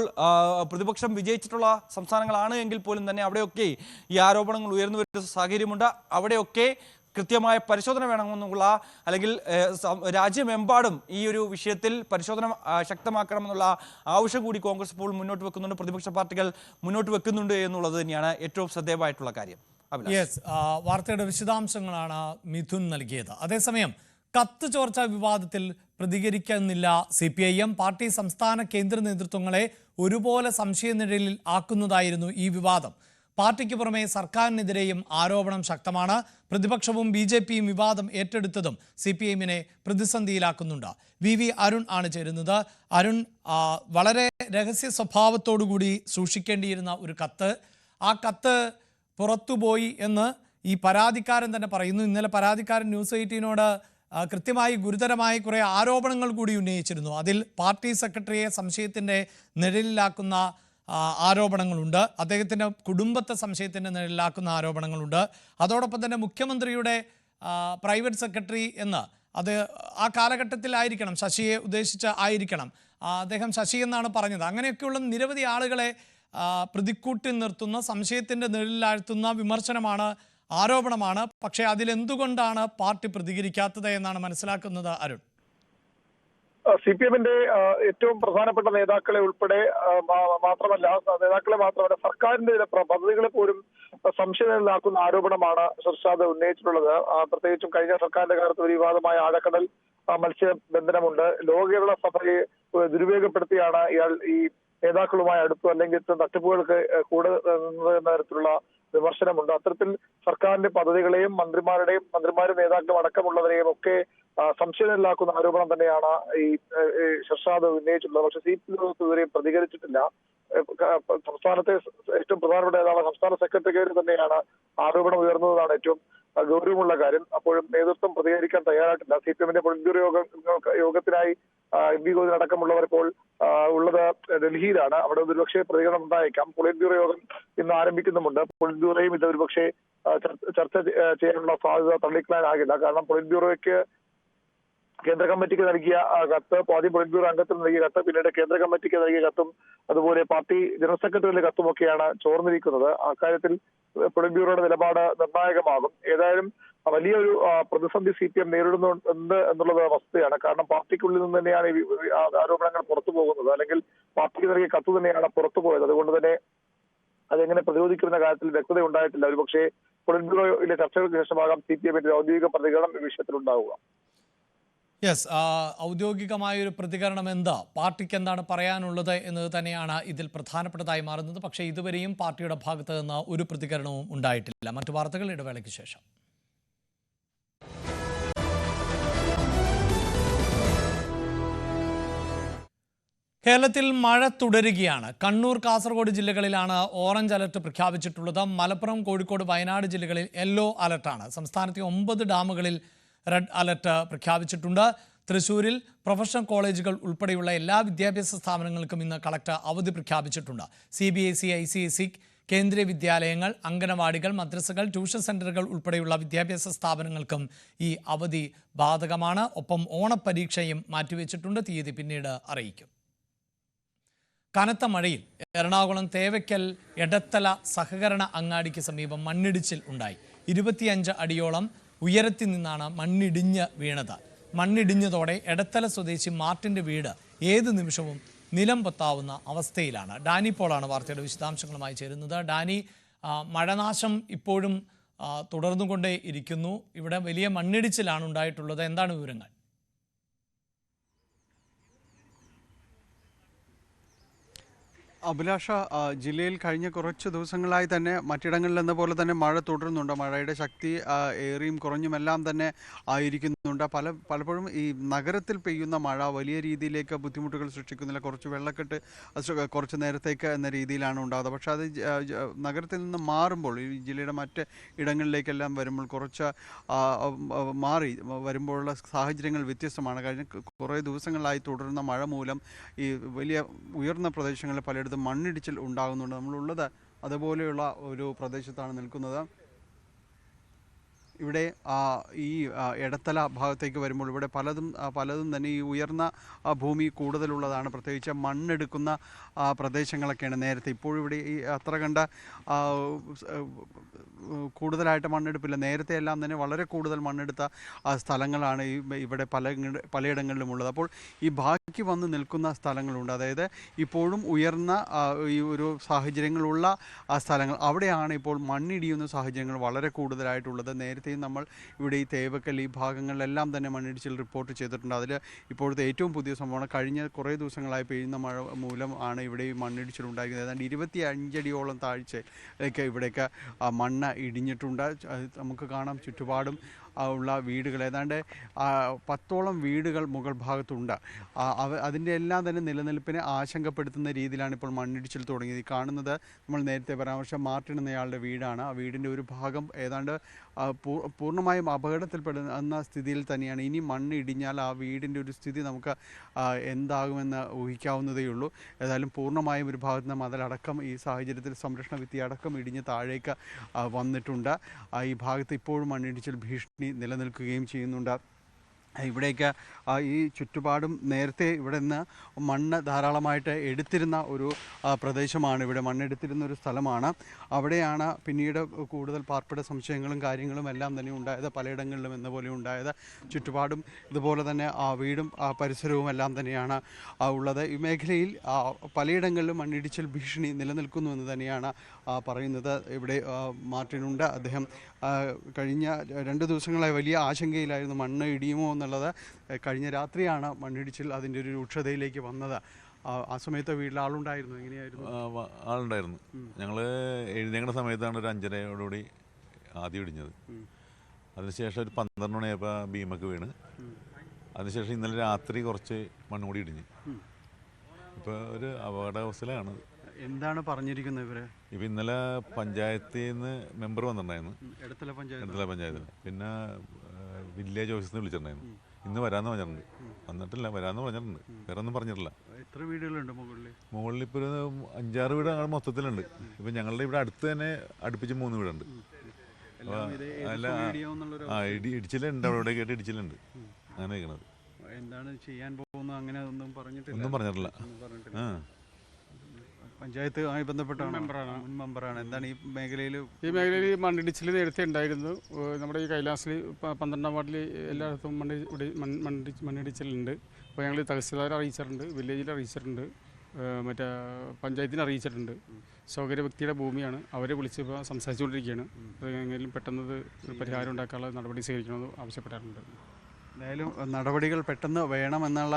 പ്രതിപക്ഷം വിജയിച്ചിട്ടുള്ള സംസ്ഥാനങ്ങളാണ് എങ്കിൽ പോലും തന്നെ അവിടെയൊക്കെ ഈ ആരോപണങ്ങൾ ഉയർന്നു വരുന്ന സാഹചര്യമുണ്ട്. അവിടെയൊക്കെ കൃത്യമായ പരിശോധന വേണമെന്നുള്ള, അല്ലെങ്കിൽ രാജ്യമെമ്പാടും ഈ ഒരു വിഷയത്തിൽ പരിശോധന ശക്തമാക്കണമെന്നുള്ള ആവശ്യം കൂടി കോൺഗ്രസ് ഇപ്പോൾ മുന്നോട്ട് വെക്കുന്നുണ്ട്, പ്രതിപക്ഷ പാർട്ടികൾ മുന്നോട്ട് വെക്കുന്നുണ്ട് എന്നുള്ളത് തന്നെയാണ് ഏറ്റവും ശ്രദ്ധേയമായിട്ടുള്ള കാര്യം. വാർത്തയുടെ വിശദാംശങ്ങളാണ് മിഥുൻ നൽകിയത്. അതേസമയം കത്ത് ചോർച്ച വിവാദത്തിൽ പ്രതികരിക്കുന്നില്ല CPIM. പാർട്ടി സംസ്ഥാന കേന്ദ്ര നേതൃത്വങ്ങളെ ഒരുപോലെ സംശയനിഴലിൽ ആക്കുന്നതായിരുന്നു ഈ വിവാദം. പാർട്ടിക്ക് പുറമെ സർക്കാരിനെതിരെയും ആരോപണം ശക്തമാണ്. പ്രതിപക്ഷവും BJPയും വിവാദം ഏറ്റെടുത്തതും CPIഎമ്മിനെ പ്രതിസന്ധിയിലാക്കുന്നുണ്ട്. VV അരുൺ ആണ് ചേരുന്നത്. അരുൺ, വളരെ രഹസ്യ സ്വഭാവത്തോടുകൂടി സൂക്ഷിക്കേണ്ടിയിരുന്ന ഒരു കത്ത്, ആ കത്ത് പുറത്തുപോയി എന്ന് ഈ പരാതിക്കാരൻ തന്നെ പറയുന്നു. ഇന്നലെ പരാതിക്കാരൻ ന്യൂസ് 18നോട് കൃത്യമായി ഗുരുതരമായ കുറേ ആരോപണങ്ങൾ കൂടി ഉന്നയിച്ചിരുന്നു. അതിൽ പാർട്ടി സെക്രട്ടറിയെ സംശയത്തിൻ്റെ നിഴലിലാക്കുന്ന ആരോപണങ്ങളുണ്ട്, അദ്ദേഹത്തിൻ്റെ കുടുംബത്തെ സംശയത്തിൻ്റെ നിഴലിലാക്കുന്ന ആരോപണങ്ങളുണ്ട്. അതോടൊപ്പം തന്നെ മുഖ്യമന്ത്രിയുടെ പ്രൈവറ്റ് സെക്രട്ടറി എന്ന് അത് ആ കാലഘട്ടത്തിലായിരിക്കണം, ശശിയെ ഉദ്ദേശിച്ച് ആയിരിക്കണം, അദ്ദേഹം ശശി എന്നാണ് പറഞ്ഞത്. അങ്ങനെയൊക്കെയുള്ള നിരവധി ആളുകളെ പ്രതിക്കൂട്ടി നിർത്തുന്ന, സംശയത്തിൻ്റെ നിഴലിലാഴ്ത്തുന്ന വിമർശനമാണ്, ആരോപണമാണ്. പക്ഷേ അതിലെന്തുകൊണ്ടാണ് പാർട്ടി പ്രതികരിക്കാത്തത് എന്നാണ് മനസ്സിലാക്കുന്നത് അരുൺ? CPIഎമ്മിന്റെ ഏറ്റവും പ്രധാനപ്പെട്ട നേതാക്കളെ ഉൾപ്പെടെ മാത്രമല്ല സർക്കാരിന്റെ ചില പദ്ധതികളെ പോലും സംശയത്തിലാക്കുന്ന ആരോപണമാണ് ഷർഷാദ് ഉന്നയിച്ചിട്ടുള്ളത്. പ്രത്യേകിച്ചും കഴിഞ്ഞ സർക്കാരിന്റെ കാലത്ത് ഒരു വിവാദമായ ആഴക്കടൽ മത്സ്യബന്ധനമുണ്ട്. ലോക കേരള സഭയെ ദുരുപയോഗപ്പെടുത്തിയാണ് ഇയാൾ ഈ നേതാക്കളുമായി അടുത്തു, അല്ലെങ്കിൽ തട്ടിപ്പുകൾക്ക് കൂടുതൽ തരത്തിലുള്ള വിമർശനമുണ്ട്. അത്തരത്തിൽ സർക്കാരിന്റെ പദ്ധതികളെയും മന്ത്രിമാരും നേതാക്കളും അടക്കമുള്ളവരെയും ഒക്കെ സംശയത്തിലാക്കുന്ന ആരോപണം തന്നെയാണ് ഈ ഷർഷാദ് ഉന്നയിച്ചിട്ടുള്ളത്. പക്ഷെ CPIഎം ഇതുവരെയും പ്രതികരിച്ചിട്ടില്ല. സംസ്ഥാനത്തെ ഏറ്റവും പ്രധാനപ്പെട്ട നേതാവ് സംസ്ഥാന സെക്രട്ടറിക്ക് തന്നെയാണ് ആരോപണം ഉയർന്നതാണ് ഏറ്റവും ഗൗരവമുള്ള കാര്യം. അപ്പോഴും നേതൃത്വം പ്രതികരിക്കാൻ തയ്യാറായിട്ടില്ല. CPIഎമ്മിന്റെ പൊളിറ്റ് ബ്യൂറോ യോഗത്തിനായി MP ഗോവിന്ദൻ അടക്കമുള്ളവർ ഇപ്പോൾ ഉള്ളത് ഡൽഹിയിലാണ്. അവിടെ ഒരുപക്ഷെ പ്രതികരണം ഉണ്ടായേക്കാം. പൊളിറ്റ് ബ്യൂറോ യോഗം ഇന്ന് ആരംഭിക്കുന്നുമുണ്ട്. പൊളിറ്റ് ബ്യൂറോയും ഇത് ഒരുപക്ഷെ ചർച്ച ചെയ്യാനുള്ള സാധ്യത തള്ളിക്കളയാനാകില്ല. കാരണം പൊളിറ്റ് ബ്യൂറോയ്ക്ക് കേന്ദ്ര കമ്മിറ്റിക്ക് നൽകിയ കത്ത്, ആദ്യം പൊളിറ്റ് ബ്യൂറോ അംഗത്തിന് നൽകിയ കത്ത്, പിന്നീട് കേന്ദ്ര കമ്മിറ്റിക്ക് നൽകിയ കത്തും അതുപോലെ പാർട്ടി ജനറൽ സെക്രട്ടറിയുടെ കത്തുമൊക്കെയാണ് ചോർന്നിരിക്കുന്നത്. അക്കാര്യത്തിൽ പൊളിറ്റ് ബ്യൂറോയുടെ നിലപാട് നിർണായകമാകും. ഏതായാലും വലിയൊരു പ്രതിസന്ധി CPIഎം നേരിടുന്നുണ്ട് എന്നുള്ളത് വസ്തുതയാണ്. കാരണം പാർട്ടിക്കുള്ളിൽ നിന്ന് തന്നെയാണ് ഈ ആരോപണങ്ങൾ പുറത്തു പോകുന്നത്, അല്ലെങ്കിൽ പാർട്ടിക്ക് നൽകിയ കത്ത് തന്നെയാണ് പുറത്തു പോയത്. അതുകൊണ്ട് തന്നെ അതെങ്ങനെ പ്രതിരോധിക്കുന്ന കാര്യത്തിൽ വ്യക്തത ഉണ്ടായിട്ടില്ല. ഒരുപക്ഷെ പൊളിറ്റ് ബ്യൂറോയിലെ ചർച്ചകൾക്ക് ശേഷമാകാം CPIഎമ്മിന്റെ ഔദ്യോഗിക പ്രതികരണം ഈ വിഷയത്തിലുണ്ടാവുക. യെസ്, ഔദ്യോഗികമായൊരു പ്രതികരണം എന്താ, പാർട്ടിക്ക് എന്താണ് പറയാനുള്ളത് എന്നത് തന്നെയാണ് ഇതിൽ പ്രധാനപ്പെട്ടതായി മാറുന്നത്. പക്ഷേ ഇതുവരെയും പാർട്ടിയുടെ ഭാഗത്ത് നിന്ന് ഒരു പ്രതികരണവും ഉണ്ടായിട്ടില്ല. മറ്റു വാർത്തകൾ ഇടവേളയ്ക്ക് ശേഷം. കേരളത്തിൽ മഴ തുടരുകയാണ്. കണ്ണൂർ, കാസർഗോഡ് ജില്ലകളിലാണ് ഓറഞ്ച് അലർട്ട് പ്രഖ്യാപിച്ചിട്ടുള്ളത്. മലപ്പുറം, കോഴിക്കോട്, വയനാട് ജില്ലകളിൽ യെല്ലോ അലർട്ടാണ്. സംസ്ഥാനത്തെ 9 ഡാമുകളിൽ റെഡ് അലർട്ട് പ്രഖ്യാപിച്ചിട്ടുണ്ട്. തൃശ്ശൂരിൽ പ്രൊഫഷണൽ കോളേജുകൾ ഉൾപ്പെടെയുള്ള എല്ലാ വിദ്യാഭ്യാസ സ്ഥാപനങ്ങൾക്കും ഇന്ന് കളക്ടർ അവധി പ്രഖ്യാപിച്ചിട്ടുണ്ട്. CBSE, ICSE, കേന്ദ്രീയ വിദ്യാലയങ്ങൾ, അംഗനവാടികൾ, മദ്രസകൾ, ട്യൂഷൻ സെന്ററുകൾ ഉൾപ്പെടെയുള്ള വിദ്യാഭ്യാസ സ്ഥാപനങ്ങൾക്കും ഈ അവധി ബാധകമാണ്. ഒപ്പം ഓണപ്പരീക്ഷയും മാറ്റിവെച്ചിട്ടുണ്ട്. തീയതി പിന്നീട് അറിയിക്കും. കനത്ത മഴയിൽ എറണാകുളം തേവയ്ക്കൽ എടത്തല സഹകരണ അങ്ങാടിക്ക് സമീപം മണ്ണിടിച്ചിൽ ഉണ്ടായി. 25 അടിയോളം ഉയരത്തിൽ നിന്നാണ് മണ്ണിടിഞ്ഞ് വീണത്. മണ്ണിടിഞ്ഞതോടെ എടത്തല സ്വദേശി മാർട്ടിൻ്റെ വീട് ഏത് നിമിഷവും നിലം പൊത്താവുന്ന അവസ്ഥയിലാണ്. ഡാനി പോളാണ് വാർത്തയുടെ വിശദാംശങ്ങളുമായി ചേരുന്നത്. ഡാനി, മഴനാശം ഇപ്പോഴും തുടർന്നുകൊണ്ടേ ഇരിക്കുന്നു. ഇവിടെ വലിയ മണ്ണിടിച്ചിലാണ് ഉണ്ടായിട്ടുള്ളത്. എന്താണ് വിവരങ്ങൾ? അഭിലാഷ, ജില്ലയിൽ കഴിഞ്ഞ കുറച്ച് ദിവസങ്ങളായി തന്നെ മറ്റിടങ്ങളിൽ എന്ന പോലെ തന്നെ മഴ തുടരുന്നുണ്ട്. മഴയുടെ ശക്തി ഏറിയും കുറഞ്ഞുമെല്ലാം തന്നെ ആയിരിക്കുന്നുണ്ട്. പലപ്പോഴും ഈ നഗരത്തിൽ പെയ്യുന്ന മഴ വലിയ രീതിയിലേക്ക് ബുദ്ധിമുട്ടുകൾ സൃഷ്ടിക്കുന്നില്ല. കുറച്ച് വെള്ളക്കെട്ട് കുറച്ച് നേരത്തേക്ക് എന്ന രീതിയിലാണ് ഉണ്ടാകുന്നത്. പക്ഷേ അത് നഗരത്തിൽ നിന്ന് മാറുമ്പോൾ, ഈ ജില്ലയുടെ മറ്റ് ഇടങ്ങളിലേക്കെല്ലാം വരുമ്പോൾ കുറച്ച് മാറി വരുമ്പോഴുള്ള സാഹചര്യങ്ങൾ വ്യത്യസ്തമാണ്. കഴിഞ്ഞ കുറേ ദിവസങ്ങളായി തുടരുന്ന മഴ മൂലം ഈ വലിയ ഉയർന്ന പ്രദേശങ്ങളിൽ പലയിടത്തും മണ്ണിടിച്ചിൽ ഉണ്ടാകുന്നുണ്ട്. നമ്മളുള്ളത് അതുപോലെയുള്ള ഒരു പ്രദേശത്താണ് നിൽക്കുന്നത്. ഇവിടെ ഈ എടത്തല ഭാഗത്തേക്ക് വരുമ്പോൾ ഇവിടെ പലതും തന്നെ ഈ ഉയർന്ന ഭൂമി കൂടുതലുള്ളതാണ്. പ്രത്യേകിച്ച് മണ്ണെടുക്കുന്ന പ്രദേശങ്ങളൊക്കെയാണ് നേരത്തെ. ഇപ്പോഴിവിടെ ഈ അത്ര കണ്ട കൂടുതലായിട്ട് മണ്ണെടുപ്പില്ല. നേരത്തെ എല്ലാം തന്നെ വളരെ കൂടുതൽ മണ്ണെടുത്ത സ്ഥലങ്ങളാണ് ഇവിടെ പലയിടങ്ങളിലും ഉള്ളത്. അപ്പോൾ ഈ ബാക്കി വന്ന് നിൽക്കുന്ന സ്ഥലങ്ങളുണ്ട്, അതായത് ഇപ്പോഴും ഉയർന്ന ഈ ഒരു സാഹചര്യങ്ങളുള്ള സ്ഥലങ്ങൾ, അവിടെയാണ് ഇപ്പോൾ മണ്ണിടിയുന്ന സാഹചര്യങ്ങൾ വളരെ കൂടുതലായിട്ടുള്ളത്. നേരത്തെയും നമ്മൾ ഇവിടെ ഈ തേവക്കൽ ഈ ഭാഗങ്ങളിലെല്ലാം തന്നെ മണ്ണിടിച്ചിൽ റിപ്പോർട്ട് ചെയ്തിട്ടുണ്ട്. അതിൽ ഇപ്പോഴത്തെ ഏറ്റവും പുതിയ സംഭവമാണ് കഴിഞ്ഞ കുറേ ദിവസങ്ങളായി പെയ്യുന്ന മഴ മൂലം ആണ് ഇവിടെ ഈ മണ്ണിടിച്ചിൽ ഉണ്ടായിരിക്കുന്നത്. ഏതാണ്ട് 25 അടിയോളം താഴ്ചയൊക്കെ ഇവിടേക്ക് മണ്ണ് ഇടിഞ്ഞിട്ടുണ്ട്. നമുക്ക് കാണാം ചുറ്റുപാടും ഉള്ള വീടുകൾ, ഏതാണ്ട് 10ഓളം വീടുകൾ മുകൾ ഭാഗത്തുണ്ട്. അതിൻ്റെ എല്ലാം തന്നെ നിലനിൽപ്പിനെ ആശങ്കപ്പെടുത്തുന്ന രീതിയിലാണ് ഇപ്പോൾ മണ്ണിടിച്ചിൽ തുടങ്ങിയത്. ഈ കാണുന്നത് നമ്മൾ നേരത്തെ പരാമർശിച്ച മാർട്ടിൻ എന്നയാളുടെ വീടാണ്. ആ വീടിൻ്റെ ഒരു ഭാഗം ഏതാണ്ട് പൂർണ്ണമായും അപകടത്തിൽപ്പെടുന്ന സ്ഥിതിയിൽ തന്നെയാണ്. ഇനി മണ്ണ് ഇടിഞ്ഞാൽ ആ വീടിൻ്റെ ഒരു സ്ഥിതി നമുക്ക് എന്താകുമെന്ന് ഊഹിക്കാവുന്നതേ ഉള്ളൂ. ഏതായാലും പൂർണ്ണമായും ഒരു ഭാഗത്ത് നിന്ന് മതിലടക്കം ഈ സാഹചര്യത്തിൽ സംരക്ഷണ ഭിത്തി അടക്കം ഇടിഞ്ഞ് താഴേക്ക് വന്നിട്ടുണ്ട്. ഈ ഭാഗത്ത് ഇപ്പോഴും മണ്ണിടിച്ചിൽ ഭീഷണി നിലനിൽക്കുകയും ചെയ്യുന്നുണ്ട്. ഇവിടേക്ക് ഈ ചുറ്റുപാടും നേരത്തെ ഇവിടെ നിന്ന് മണ്ണ് ധാരാളമായിട്ട് എടുത്തിരുന്ന ഒരു പ്രദേശമാണ്, ഇവിടെ മണ്ണെടുത്തിരുന്ന ഒരു സ്ഥലമാണ്. അവിടെയാണ് പിന്നീട് കൂടുതൽ പാർപ്പിട സംശയങ്ങളും കാര്യങ്ങളും എല്ലാം തന്നെ ഉണ്ടായത്, പലയിടങ്ങളിലും എന്ന പോലെ ഉണ്ടായത്. ചുറ്റുപാടും ഇതുപോലെ തന്നെ വീടും പരിസരവും എല്ലാം തന്നെയാണ് ഉള്ളത്. ഈ മേഖലയിൽ പലയിടങ്ങളിലും മണ്ണിടിച്ചിൽ ഭീഷണി നിലനിൽക്കുന്നു എന്ന് തന്നെയാണ് പറയുന്നത്. ഇവിടെ മാർട്ടിനുണ്ട്. അദ്ദേഹം കഴിഞ്ഞ 2 ദിവസങ്ങളായി വലിയ ആശങ്കയിലായിരുന്നു മണ്ണ് ഇടിയുമോ എന്നുള്ളത്. കഴിഞ്ഞ രാത്രിയാണ് മണ്ണിടിച്ചിൽ അതിൻ്റെ ഒരു രൂക്ഷതയിലേക്ക് വന്നത്. ആ സമയത്ത് വീട്ടിൽ ആളുണ്ടായിരുന്നു? എങ്ങനെയായിരുന്നു? ആളുണ്ടായിരുന്നു. ഞങ്ങൾ എഴുന്നേക്കുന്ന സമയത്താണ് ഒരു 5:30യോടുകൂടി ആദ്യം ഇടിഞ്ഞത്. അതിനുശേഷം ഒരു 12 മണിയായപ്പോൾ ഭീമക്ക് വീണ്. അതിനുശേഷം ഇന്നലെ രാത്രി കുറച്ച് മണ്ണ് കൂടി ഇടിഞ്ഞ് ഇപ്പോൾ ഒരു അപകടാവസ്ഥയിലാണ്. എന്താണ് പറഞ്ഞിരിക്കുന്നത് ഇവര്? ഇപ്പം ഇന്നലെ പഞ്ചായത്തിൽ നിന്ന് മെമ്പർ വന്നിട്ടുണ്ടായിരുന്നു, ഇടത്തല പഞ്ചായത്തിൽ. പിന്നെ വില്ലേജ് ഓഫീസിൽ നിന്ന് വിളിച്ചിട്ടുണ്ടായിരുന്നു. ഇന്ന് വരാമെന്ന് പറഞ്ഞിട്ടുണ്ട്. വന്നിട്ടില്ല, വരാമെന്ന് പറഞ്ഞിട്ടുണ്ട്. വേറെ ഒന്നും പറഞ്ഞിട്ടില്ല. എത്ര വീടുകളുണ്ട് മുകളിൽ ഇപ്പോൾ ഒരു 5-6 വീട് മൊത്തത്തിലുണ്ട്. ഇപ്പം ഞങ്ങളുടെ ഇവിടെ അടുത്ത് തന്നെ അടുപ്പിച്ച് 3 വീടുണ്ട്. അല്ല ഇടിച്ചിലുണ്ട്, അവിടെ കേട്ട് ഇടിച്ചിലുണ്ട്. അങ്ങനെ ഇരിക്കണത്. എന്താണ് ചെയ്യാൻ പോകുന്നത് അങ്ങനെ ഒന്നും പറഞ്ഞിട്ടില്ല. പഞ്ചായത്തുമായി ബന്ധപ്പെട്ട മുൻ മെമ്പറാണ്. എന്താണ് ഈ മേഖലയിൽ മണ്ണിടിച്ചിൽ നേരത്തെ ഉണ്ടായിരുന്നു. നമ്മുടെ ഈ കൈലാസിൽ 12ാം വാർഡിൽ എല്ലായിടത്തും മണ്ണിടിച്ചിലുണ്ട്. അപ്പോൾ ഞങ്ങൾ തഹസിൽദാരെ അറിയിച്ചിട്ടുണ്ട്, വില്ലേജിൽ അറിയിച്ചിട്ടുണ്ട്, മറ്റേ പഞ്ചായത്തിനെ അറിയിച്ചിട്ടുണ്ട്. സ്വകാര്യ വ്യക്തിയുടെ ഭൂമിയാണ്, അവരെ വിളിച്ച് ഇപ്പോൾ സംസാരിച്ചുകൊണ്ടിരിക്കുകയാണ്. എങ്ങനെയും പെട്ടെന്ന് പരിഹാരം ഉണ്ടാക്കാനുള്ള നടപടി സ്വീകരിക്കണമെന്ന് ആവശ്യപ്പെട്ടിട്ടുണ്ട്. എന്തായാലും നടപടികൾ പെട്ടെന്ന് വേണമെന്നുള്ള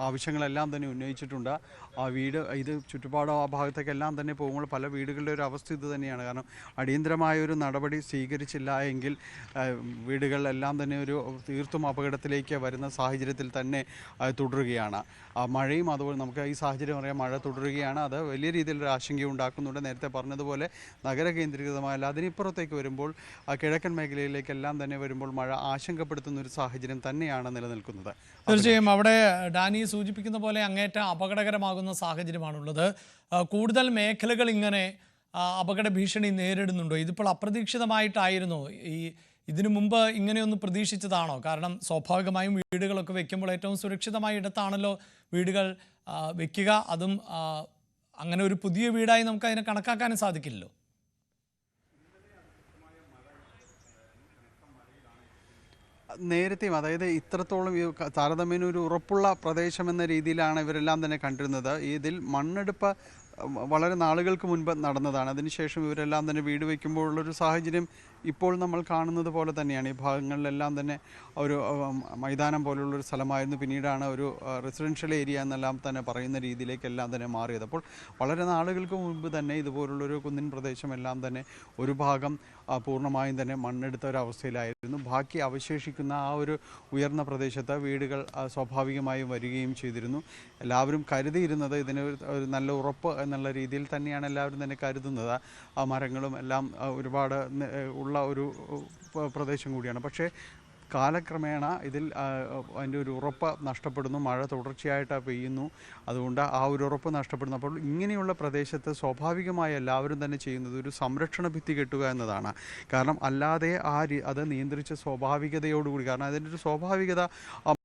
ആവശ്യങ്ങളെല്ലാം തന്നെ ഉന്നയിച്ചിട്ടുണ്ട്. ആ വീട് ഇത് ചുറ്റുപാടോ ആ ഭാഗത്തേക്കെല്ലാം തന്നെ പോകുമ്പോൾ പല വീടുകളുടെ ഒരു അവസ്ഥ ഇത് തന്നെയാണ്. കാരണം അടിയന്തരമായൊരു നടപടി സ്വീകരിച്ചില്ല എങ്കിൽ വീടുകളിലെല്ലാം തന്നെ ഒരു തീർത്തും അപകടത്തിലേക്ക് വരുന്ന സാഹചര്യത്തിൽ തന്നെ തുടരുകയാണ്. മഴയും അതുപോലെ നമുക്ക് ഈ സാഹചര്യം അറിയാം, മഴ തുടരുകയാണ്. അത് വലിയ രീതിയിലൊരു ആശങ്ക ഉണ്ടാക്കുന്നുണ്ട്. നേരത്തെ പറഞ്ഞതുപോലെ നഗര കേന്ദ്രീകൃതമായല്ല, അതിനിപ്പുറത്തേക്ക് വരുമ്പോൾ കിഴക്കൻ മേഖലയിലേക്കെല്ലാം തന്നെ വരുമ്പോൾ മഴ ആശങ്കപ്പെടുത്തുന്ന ഒരു സാഹചര്യം തന്നെയാണ് നിലനിൽക്കുന്നത്. തീർച്ചയായും അവിടെ ഡാനി സൂചിപ്പിക്കുന്ന പോലെ അങ്ങേറ്റം അപകടകരമാകുന്ന സാഹചര്യമാണുള്ളത്. കൂടുതൽ മേഖലകൾ ഇങ്ങനെ അപകട ഭീഷണി നേരിടുന്നുണ്ടോ? ഇതിപ്പോൾ അപ്രതീക്ഷിതമായിട്ടായിരുന്നു ഇതിനു മുമ്പ് ഇങ്ങനെയൊന്ന് പ്രതീക്ഷിച്ചതാണോ? കാരണം സ്വാഭാവികമായും വീടുകളൊക്കെ വെക്കുമ്പോൾ ഏറ്റവും സുരക്ഷിതമായ ഇടത്താണല്ലോ വീടുകൾ വെക്കുക. അതും അങ്ങനെ ഒരു പുതിയ വീടായി നമുക്ക് അതിനെ കണക്കാക്കാനും സാധിക്കില്ലല്ലോ. നേരത്തെയും അതായത് ഇത്രത്തോളം താരതമ്യേന ഒരു ഉറപ്പുള്ള പ്രദേശം എന്ന രീതിയിലാണ് ഇവരെല്ലാം തന്നെ കണ്ടിരുന്നത്. ഇതിൽ മണ്ണെടുപ്പ് വളരെ നാളുകൾക്ക് മുൻപ് നടന്നതാണ്. അതിനുശേഷം ഇവരെല്ലാം തന്നെ വീട് വയ്ക്കുമ്പോഴുള്ളൊരു സാഹചര്യം ഇപ്പോൾ നമ്മൾ കാണുന്നത് പോലെ തന്നെയാണ്. ഈ ഭാഗങ്ങളിലെല്ലാം തന്നെ ഒരു മൈതാനം പോലുള്ളൊരു സ്ഥലമായിരുന്നു. പിന്നീടാണ് ഒരു റെസിഡൻഷ്യൽ ഏരിയ എന്നെല്ലാം തന്നെ പറയുന്ന രീതിയിലേക്കെല്ലാം തന്നെ മാറിയത്. അപ്പോൾ വളരെ നാളുകൾക്ക് മുൻപ് തന്നെ ഇതുപോലുള്ളൊരു കുന്നിൻ പ്രദേശം എല്ലാം തന്നെ ഒരു ഭാഗം പൂർണ്ണമായും തന്നെ മണ്ണെടുത്ത ഒരവസ്ഥയിലായിരുന്നു. ബാക്കി അവശേഷിക്കുന്ന ആ ഒരു ഉയർന്ന പ്രദേശത്ത് വീടുകൾ സ്വാഭാവികമായും വരികയും ചെയ്തിരുന്നു. എല്ലാവരും കരുതിയിരുന്നത് ഇതിന് ഒരു നല്ല ഉറപ്പ് എന്നുള്ള രീതിയിൽ തന്നെയാണ് എല്ലാവരും തന്നെ കരുതുന്നത്. ആ മരങ്ങളും എല്ലാം ഒരുപാട് ഉള്ള ഒരു പ്രദേശം കൂടിയാണ്. പക്ഷേ കാലക്രമേണ ഇതിൽ അതിൻ്റെ ഒരു ഉറപ്പ് നഷ്ടപ്പെടുന്നു. മഴ തുടർച്ചയായിട്ട് പെയ്യുന്നു, അതുകൊണ്ട് ആ ഒരു ഉറപ്പ് നഷ്ടപ്പെടുന്നു. അപ്പോൾ ഇങ്ങനെയുള്ള പ്രദേശത്ത് സ്വാഭാവികമായി എല്ലാവരും തന്നെ ചെയ്യുന്നത് ഒരു സംരക്ഷണ ഭിത്തി കെട്ടുക എന്നതാണ്. കാരണം അല്ലാതെ അത് നിയന്ത്രിച്ച സ്വാഭാവികതയോടുകൂടി, കാരണം അതിൻ്റെ ഒരു സ്വാഭാവികത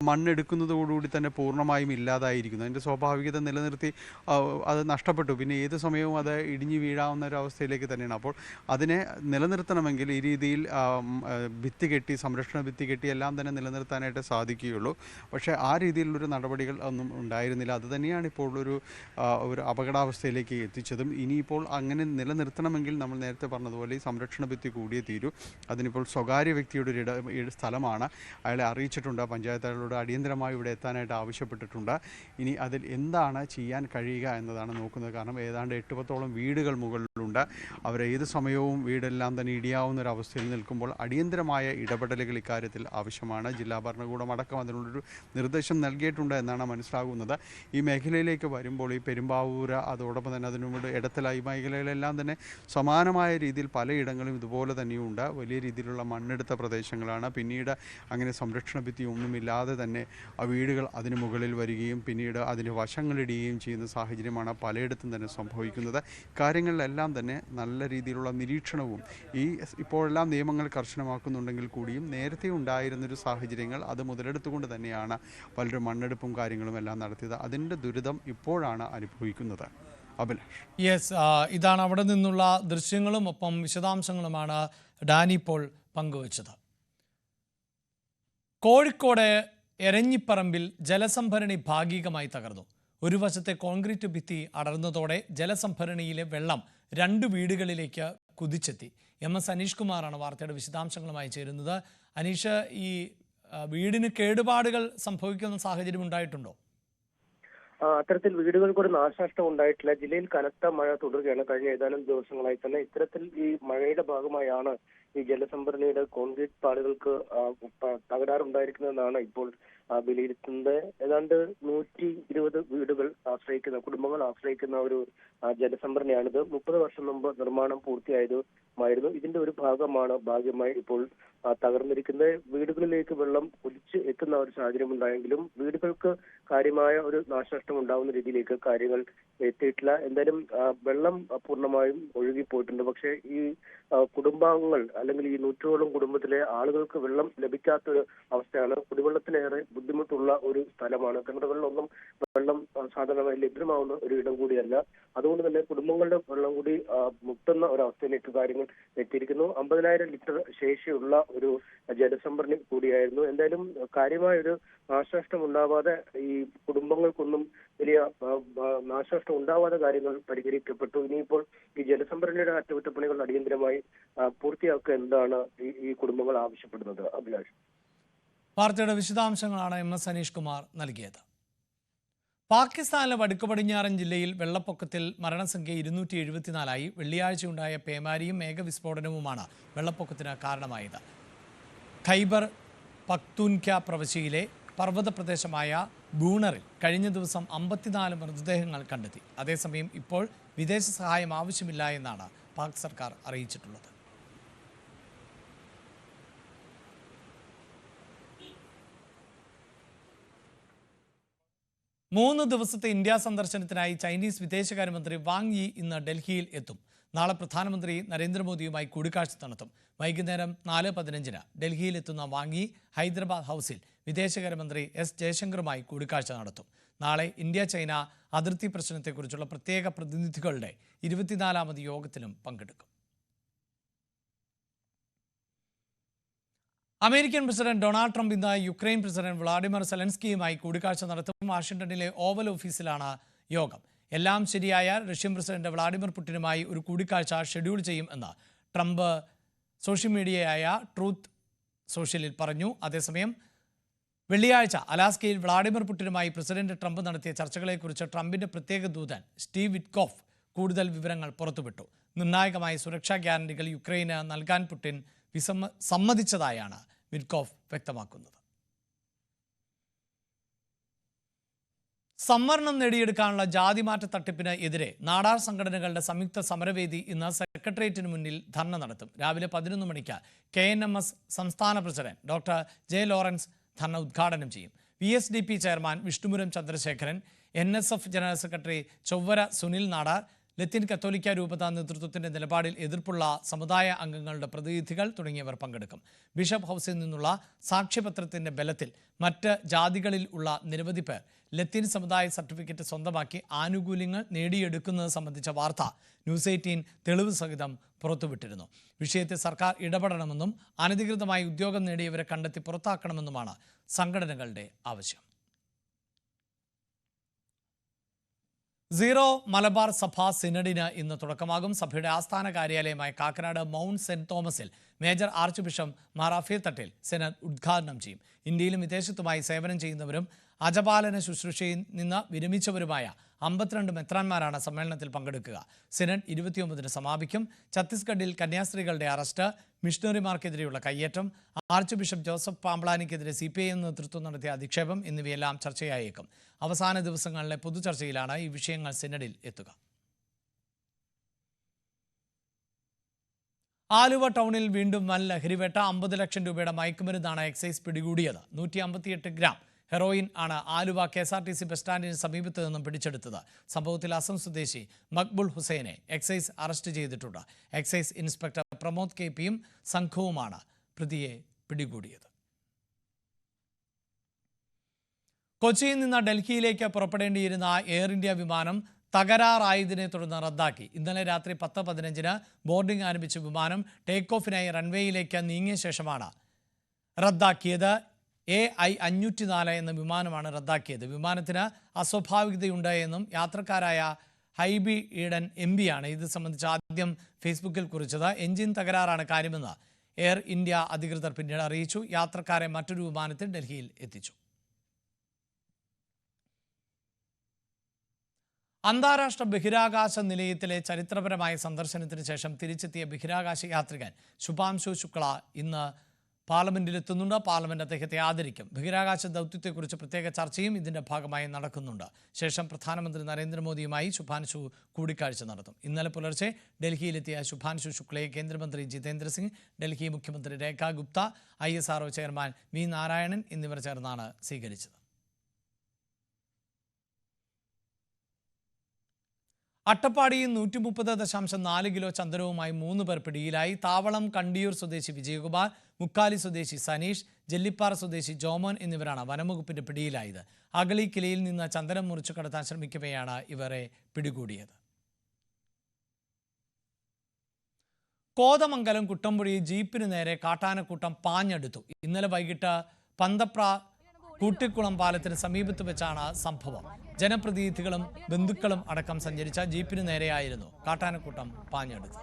മണ്ണെടുക്കുന്നതോടുകൂടി തന്നെ പൂർണ്ണമായും ഇല്ലാതായിരിക്കുന്നു. അതിൻ്റെ സ്വാഭാവികത നിലനിർത്തി അത് നഷ്ടപ്പെട്ടു. പിന്നെ ഏത് സമയവും അത് ഇടിഞ്ഞു വീഴാവുന്ന ഒരു അവസ്ഥയിലേക്ക് തന്നെയാണ്. അപ്പോൾ അതിനെ നിലനിർത്തണമെങ്കിൽ ഈ രീതിയിൽ ഭിത്തി കെട്ടി, സംരക്ഷണ ഭിത്തി കെട്ടി എല്ലാം തന്നെ നിലനിർത്താനായിട്ട് സാധിക്കുകയുള്ളൂ. പക്ഷേ ആ രീതിയിലുള്ളൊരു നടപടികൾ ഒന്നും ഉണ്ടായിരുന്നില്ല. അത് തന്നെയാണ് ഇപ്പോൾ ഒരു അപകടാവസ്ഥയിലേക്ക് എത്തിച്ചതും. ഇനിയിപ്പോൾ അങ്ങനെ നിലനിർത്തണമെങ്കിൽ നമ്മൾ നേരത്തെ പറഞ്ഞതുപോലെ ഈ സംരക്ഷണ ഭിത്തി കൂടിയേ തീരൂ. അതിനിപ്പോൾ സ്വകാര്യ വ്യക്തിയുടെ ഒരു സ്ഥലമാണ്. അയാളെ അറിയിച്ചിട്ടുണ്ട്. പഞ്ചായത്ത് അയാളോട് അടിയന്തരമായി ഇവിടെ എത്താനായിട്ട് ആവശ്യപ്പെട്ടിട്ടുണ്ട്. ഇനി അതിൽ എന്താണ് ചെയ്യാൻ കഴിയുക എന്നതാണ് നോക്കുന്നത്. കാരണം ഏതാണ്ട് 8-10ഓളം വീടുകൾ മുകളിലുണ്ട്. അവരേത് സമയവും വീടെല്ലാം തന്നെ ഇടിയാവുന്ന ഒരു അവസ്ഥയിൽ നിൽക്കുമ്പോൾ അടിയന്തരമായ ഇടപെടലുകൾ ഇക്കാര്യത്തിൽ ആവശ്യമാണ്. ജില്ലാ ഭരണകൂടം അടക്കം അതിനുള്ളൊരു നിർദ്ദേശം നൽകിയിട്ടുണ്ട് എന്നാണ് മനസ്സിലാകുന്നത്. ഈ മേഖലയിലേക്ക് വരുമ്പോൾ ഈ പെരുമ്പാവൂര്, അതോടൊപ്പം തന്നെ അതിനുമുണ്ട് എടത്തല, ഈ മേഖലയിലെല്ലാം തന്നെ സമാനമായ രീതിയിൽ പലയിടങ്ങളും ഇതുപോലെ തന്നെയുണ്ട്. വലിയ രീതിയിലുള്ള മണ്ണെടുത്ത പ്രദേശങ്ങളാണ്. പിന്നീട് അങ്ങനെ സംരക്ഷണ ഭിത്തി ഒന്നുമില്ലാതെ തന്നെ ആ വീടുകൾ അതിന് മുകളിൽ വരികയും പിന്നീട് അതിന് വശങ്ങളിടുകയും ചെയ്യുന്ന സാഹചര്യമാണ് പലയിടത്തും തന്നെ സംഭവിക്കുന്നത്. കാര്യങ്ങളിലെല്ലാം തന്നെ നല്ല രീതിയിലുള്ള നിരീക്ഷണവും ഇപ്പോഴെല്ലാം നിയമങ്ങൾ കർശനമാക്കുന്നുണ്ടെങ്കിൽ കൂടിയും നേരത്തെ ഉണ്ടായിരുന്നൊരു സാഹചര്യങ്ങൾ അത് മുതലെടുത്തുകൊണ്ട് തന്നെയാണ് പലരും മണ്ണെടുപ്പും കാര്യങ്ങളും എല്ലാം നടത്തിയത്. അതിൻ്റെ ദുരിതം ഇപ്പോഴാണ് അനുഭവിക്കുന്നത്. അഭിലാഷ്. യെസ്, ഇതാണ് അവിടെ നിന്നുള്ള ദൃശ്യങ്ങളും ഒപ്പം വിശദാംശങ്ങളുമാണ് ഡാനി പോൾ പങ്കുവച്ചത്. കോഴിക്കോട് എരഞ്ഞിപ്പറമ്പിൽ ജലസംഭരണി ഭാഗികമായി തകർന്നു. ഒരു വശത്തെ കോൺക്രീറ്റ് ഭിത്തി അടർന്നതോടെ ജലസംഭരണിയിലെ വെള്ളം 2 വീടുകളിലേക്ക് കുതിച്ചെത്തി. MS അനീഷ് കുമാറാണ് വാർത്തയുടെ വിശദാംശങ്ങളുമായി ചേരുന്നത്. അനീഷ്, ഈ വീടിന് കേടുപാടുകൾ സംഭവിക്കുന്ന സാഹചര്യം ഉണ്ടായിട്ടുണ്ടോ? അത്തരത്തിൽ വീടുകൾക്കൊരു നാശനഷ്ടം ഉണ്ടായിട്ടില്ല. ജില്ലയിൽ കനത്ത മഴ തുടരുകയാണ്. കഴിഞ്ഞ ഏതാനും ദിവസങ്ങളായി തന്നെ ഇത്തരത്തിൽ ഈ മഴയുടെ ഭാഗമായാണ് ഈ ജലസംഭരണിയുടെ കോൺക്രീറ്റ് പാടുകൾക്ക് തകരാറുണ്ടായിരിക്കുന്നതെന്നാണ് ഇപ്പോൾ വിലയിരുത്തുന്നത്. ഏതാണ്ട് 120 വീടുകൾ കുടുംബങ്ങൾ ആശ്രയിക്കുന്ന ഒരു ജലസംഭരണിയാണിത്. 30 വർഷം മുമ്പ് നിർമ്മാണം പൂർത്തിയായതുമായിരുന്നു. ഇതിന്റെ ഒരു ഭാഗമാണ് ഭാഗ്യമായി ഇപ്പോൾ തകർന്നിരിക്കുന്നത്. വീടുകളിലേക്ക് വെള്ളം കുതിച്ച് എത്തുന്ന ഒരു സാഹചര്യം ഉണ്ടായെങ്കിലും വീടുകൾക്ക് കാര്യമായ ഒരു നാശനഷ്ടം ഉണ്ടാവുന്ന രീതിയിലേക്ക് കാര്യങ്ങൾ എത്തിയിട്ടില്ല. എന്തായാലും വെള്ളം പൂർണ്ണമായും ഒഴുകിപ്പോയിട്ടുണ്ട്. പക്ഷേ ഈ കുടുംബാംഗങ്ങൾ അല്ലെങ്കിൽ ഈ 100ഓളം കുടുംബത്തിലെ ആളുകൾക്ക് വെള്ളം ലഭിക്കാത്തൊരു അവസ്ഥയാണ്. കുടിവെള്ളത്തിലേറെ ബുദ്ധിമുട്ടുള്ള ഒരു സ്ഥലമാണ്. കിണറുകളിലൊന്നും വെള്ളം സാധാരണമായി ലഭ്യമാവുന്ന ഒരു ഇടം കൂടിയല്ല. അതുകൊണ്ട് തന്നെ കുടുംബങ്ങളുടെ വെള്ളം കൂടി മുട്ടുന്ന ഒരവസ്ഥയിലേക്ക് കാര്യങ്ങൾ എത്തിയിരിക്കുന്നു. 50,000 ലിറ്റർ ശേഷിയുള്ള ഒരു ജലസംഭരണി കൂടിയായിരുന്നു. എന്തായാലും കാര്യമായൊരു നാശനഷ്ടം ഉണ്ടാവാതെ, ഈ കുടുംബങ്ങൾക്കൊന്നും വലിയ നാശനഷ്ടം ഉണ്ടാവാതെ കാര്യങ്ങൾ പരിഹരിക്കപ്പെട്ടു. ഇനിയിപ്പോൾ ഈ ജലസംഭരണിയുടെ അറ്റകുറ്റപ്പണികൾ അടിയന്തരമായി പൂർത്തിയാക്കുക എന്താണ് ഈ കുടുംബങ്ങൾ ആവശ്യപ്പെടുന്നത്. അഭിലാഷ്. വാർത്തയുടെ വിശദാംശങ്ങളാണ് MS അനീഷ് കുമാർ നൽകിയത്. പാകിസ്ഥാനിലെ വടക്ക് പടിഞ്ഞാറൻ ജില്ലയിൽ വെള്ളപ്പൊക്കത്തിൽ മരണസംഖ്യ 274ആയി. വെള്ളിയാഴ്ചയുണ്ടായ പേമാരിയും മേഘവിസ്ഫോടനവുമാണ് വെള്ളപ്പൊക്കത്തിന് കാരണമായത്. ഖൈബർ പഖ്തൂൻഖ്വ പ്രവിശ്യയിലെ പർവ്വത പ്രദേശമായ ബൂണറിൽ കഴിഞ്ഞ ദിവസം 54 മൃതദേഹങ്ങൾ കണ്ടെത്തി. അതേസമയം ഇപ്പോൾ വിദേശ സഹായം ആവശ്യമില്ല എന്നാണ് പാക് സർക്കാർ അറിയിച്ചിട്ടുള്ളത്. മൂന്ന് ദിവസത്തെ ഇന്ത്യ സന്ദർശനത്തിനായി ചൈനീസ് വിദേശകാര്യമന്ത്രി വാങ് യി ഇന്ന് ഡൽഹിയിൽ എത്തും. നാളെ പ്രധാനമന്ത്രി നരേന്ദ്രമോദിയുമായി കൂടിക്കാഴ്ച നടത്തും. വൈകുന്നേരം 4:15 ഡൽഹിയിലെത്തുന്ന വാങ് യി ഹൈദരാബാദ് ഹൗസിൽ വിദേശകാര്യമന്ത്രി S ജയശങ്കറുമായി കൂടിക്കാഴ്ച നടത്തും. നാളെ ഇന്ത്യ ചൈന അതിർത്തി പ്രശ്നത്തെക്കുറിച്ചുള്ള പ്രത്യേക പ്രതിനിധികളുടെ 24ാമത് യോഗത്തിലും പങ്കെടുക്കും. അമേരിക്കൻ പ്രസിഡന്റ് ഡൊണാൾഡ് ട്രംപ് ഇന്ന് യുക്രൈൻ പ്രസിഡന്റ് വ്ളാഡിമിർ സെലൻസ്കിയുമായി കൂടിക്കാഴ്ച നടത്തും. വാഷിംഗ്ടണിലെ ഓവൽ ഓഫീസിലാണ് യോഗം. എല്ലാം ശരിയായാൽ റഷ്യൻ പ്രസിഡന്റ് വ്ളാഡിമിർ പുടിനുമായി ഒരു കൂടിക്കാഴ്ച ഷെഡ്യൂൾ ചെയ്യും എന്ന് ട്രംപ് സോഷ്യൽ മീഡിയയായ ട്രൂത്ത് സോഷ്യലിൽ പറഞ്ഞു. അതേസമയം വെള്ളിയാഴ്ച അലാസ്കയിൽ വ്ളാഡിമിർ പുടിനുമായി പ്രസിഡന്റ് ട്രംപ് നടത്തിയ ചർച്ചകളെക്കുറിച്ച് ട്രംപിന്റെ പ്രത്യേക ദൂതൻ സ്റ്റീവ് വിറ്റ്കോഫ് കൂടുതൽ വിവരങ്ങൾ പുറത്തുവിട്ടു. നിർണായകമായ സുരക്ഷാ ഗ്യാരണ്ടികൾ യുക്രൈന് നൽകാൻ പുടിൻ സമ്മതിച്ചതായാണ് വിറ്റ്കോഫ് വ്യക്തമാക്കുന്നത്. സംവരണം നേടിയെടുക്കാനുള്ള ജാതിമാറ്റ തട്ടിപ്പിന് എതിരെ നാടാർ സംഘടനകളുടെ സംയുക്ത സമരവേദി ഇന്ന് സെക്രട്ടേറിയറ്റിന് മുന്നിൽ ധർണ നടത്തും. രാവിലെ 11 മണിക്ക് KNMS സംസ്ഥാന president doctor J Lawrence dharna ഉദ്ഘാടനം ചെയ്യും. VSDP chairman Vishnupuram Chandrasekharan, NSF general secretary Chowara Sunil Nadar, ലത്തീൻ കത്തോലിക്ക രൂപത നേതൃത്വത്തിന്റെ നിലപാടിൽ എതിർപ്പുള്ള സമുദായ അംഗങ്ങളുടെ പ്രതിനിധികൾ തുടങ്ങിയവർ പങ്കെടുക്കും. ബിഷപ്പ് ഹൗസിൽ നിന്നുള്ള സാക്ഷ്യപത്രത്തിന്റെ ബലത്തിൽ മറ്റ് ജാതികളിൽ ഉള്ള നിരവധി പേർ ലത്തീൻ സമുദായ സർട്ടിഫിക്കറ്റ് സ്വന്തമാക്കി ആനുകൂല്യങ്ങൾ നേടിയെടുക്കുന്നത് സംബന്ധിച്ച വാർത്ത ന്യൂസ് 18 തെളിവ് സഹിതം പുറത്തുവിട്ടിരുന്നു. വിഷയത്തിൽ സർക്കാർ ഇടപെടണമെന്നും അനധികൃതമായി ഉദ്യോഗം നേടിയവരെ കണ്ടെത്തി പുറത്താക്കണമെന്നുമാണ് സംഘടനകളുടെ ആവശ്യം. സീറോ മലബാർ സഭ സിനഡിന് ഇന്ന് തുടക്കമാകും. സഭയുടെ ആസ്ഥാന കാര്യാലയമായ കാക്കനാട് മൗണ്ട് സെന്റ് തോമസിൽ മേജർ ആർച്ച് ബിഷപ്പ് മാർ അഫീൽ തട്ടിൽ സിനഡ് ഉദ്ഘാടനം ചെയ്യും. ഇന്ത്യയിലും വിദേശത്തുമായി സേവനം ചെയ്യുന്നവരും അജപാലന ശുശ്രൂഷയിൽ നിന്ന് വിരമിച്ചവരുമായ 52 മെത്രാന്മാരാണ് സമ്മേളനത്തിൽ പങ്കെടുക്കുക. സിനഡ് 29-ന് സമാപിക്കും. ഛത്തീസ്ഗഡിൽ കന്യാസ്ത്രീകളുടെ അറസ്റ്റ്, മിഷണറിമാർക്കെതിരെയുള്ള കയ്യേറ്റം, ആർച്ച് ബിഷപ്പ് ജോസഫ് പാംബ്ലാനിക്കെതിരെ CPIM നേതൃത്വം നടത്തിയ അധിക്ഷേപം എന്നിവയെല്ലാം ചർച്ചയായേക്കും. അവസാന ദിവസങ്ങളിലെ പൊതുചർച്ചയിലാണ് ഈ വിഷയങ്ങൾ സിനഡിൽ എത്തുക. ആലുവ ടൗണിൽ വീണ്ടും വൻ ലഹരിവേട്ട. 50 ലക്ഷം രൂപയുടെ മയക്കുമരുന്നാണ് എക്സൈസ് പിടികൂടിയത്. 158 ഗ്രാം ഹെറോയിൻ ആണ് ആലുവ KSRTC ബസ് സ്റ്റാൻഡിന് സമീപത്ത് നിന്നും പിടിച്ചെടുത്തത്. സംഭവത്തിൽ അസം സ്വദേശി മക്ബുൾ ഹുസൈനെ എക്സൈസ് അറസ്റ്റ് ചെയ്തിട്ടുണ്ട്. എക്സൈസ് ഇൻസ്പെക്ടർ പ്രമോദ് KPയും സംഘവുമാണ് പ്രതിയെ പിടികൂടിയത്. കൊച്ചിയിൽ നിന്ന് ഡൽഹിയിലേക്ക് പുറപ്പെടേണ്ടിയിരുന്ന എയർ ഇന്ത്യ വിമാനം തകരാറായതിനെ തുടർന്ന് റദ്ദാക്കി. ഇന്നലെ രാത്രി 10:15-ന് ബോർഡിംഗ് ആരംഭിച്ച വിമാനം ടേക്ക് ഓഫിനായി റൺവേയിലേക്ക് നീങ്ങിയ ശേഷമാണ് റദ്ദാക്കിയത്. AI-504 എന്ന വിമാനമാണ് റദ്ദാക്കിയത്. വിമാനത്തിന് അസ്വാഭാവികതയുണ്ട് എന്നും യാത്രക്കാരായ ഹൈബി ഈഡൻ MP-യാണ് ഇത് സംബന്ധിച്ച് ആദ്യം ഫേസ്ബുക്കിൽ കുറിച്ചത്. എഞ്ചിൻ തകരാറാണ് കാര്യമെന്ന് എയർ ഇന്ത്യ അധികൃതർ പിന്നീട് അറിയിച്ചു. യാത്രക്കാരെ മറ്റൊരു വിമാനത്തിൽ ഡൽഹിയിൽ എത്തിച്ചു. അന്താരാഷ്ട്ര ബഹിരാകാശ നിലയത്തിലെ ചരിത്രപരമായ സന്ദർശനത്തിന് ശേഷം തിരിച്ചെത്തിയ ബഹിരാകാശ യാത്രികൻ ശുഭാംശു ശുക്ല ഇന്ന് പാർലമെന്റിലെത്തുന്നുണ്ട്. പാർലമെന്റ് അദ്ദേഹത്തെ ആദരിക്കും. ബഹിരാകാശ ദൗത്യത്തെക്കുറിച്ച് പ്രത്യേക ചർച്ചയും ഇതിന്റെ ഭാഗമായി നടക്കുന്നുണ്ട്. ശേഷം പ്രധാനമന്ത്രി നരേന്ദ്രമോദിയുമായി ശുഭാംശു കൂടിക്കാഴ്ച നടത്തും. ഇന്നലെ പുലർച്ചെ ഡൽഹിയിലെത്തിയ ശുഭാംശു ശുക്ലയെ കേന്ദ്രമന്ത്രി ജിതേന്ദ്ര സിംഗ്, ഡൽഹി മുഖ്യമന്ത്രി Rekha Gupta, ISRO chairman V Narayanan എന്നിവർ ചേർന്നാണ് സ്വീകരിച്ചത്. അട്ടപ്പാടിയിൽ 130.4 കിലോ ചന്ദനവുമായി 3 പേർ പിടിയിലായി. താവളം കണ്ടിയൂർ സ്വദേശി വിജയകുമാർ, മുക്കാലി സ്വദേശി സനീഷ്, ജെല്ലിപ്പാറ സ്വദേശി ജോമോൻ എന്നിവരാണ് വനംവകുപ്പിന്റെ പിടിയിലായത്. അഗളി കിലയിൽ നിന്ന് ചന്ദനം മുറിച്ചു കടത്താൻ ശ്രമിക്കവെയാണ് ഇവരെ പിടികൂടിയത്. കോതമംഗലം കുട്ടമ്പുഴയിൽ ജീപ്പിന് നേരെ കാട്ടാനക്കൂട്ടം പാഞ്ഞെടുത്തു. ഇന്നലെ വൈകിട്ട് പന്തപ്ര കൂട്ടിക്കുളം പാലത്തിന് സമീപത്ത് വെച്ചാണ് സംഭവം. ജനപ്രതിനിധികളും ബന്ധുക്കളും അടക്കം സഞ്ചരിച്ച ജീപ്പിന് നേരെയായിരുന്നു കാട്ടാനക്കൂട്ടം പാഞ്ഞെടുത്തത്.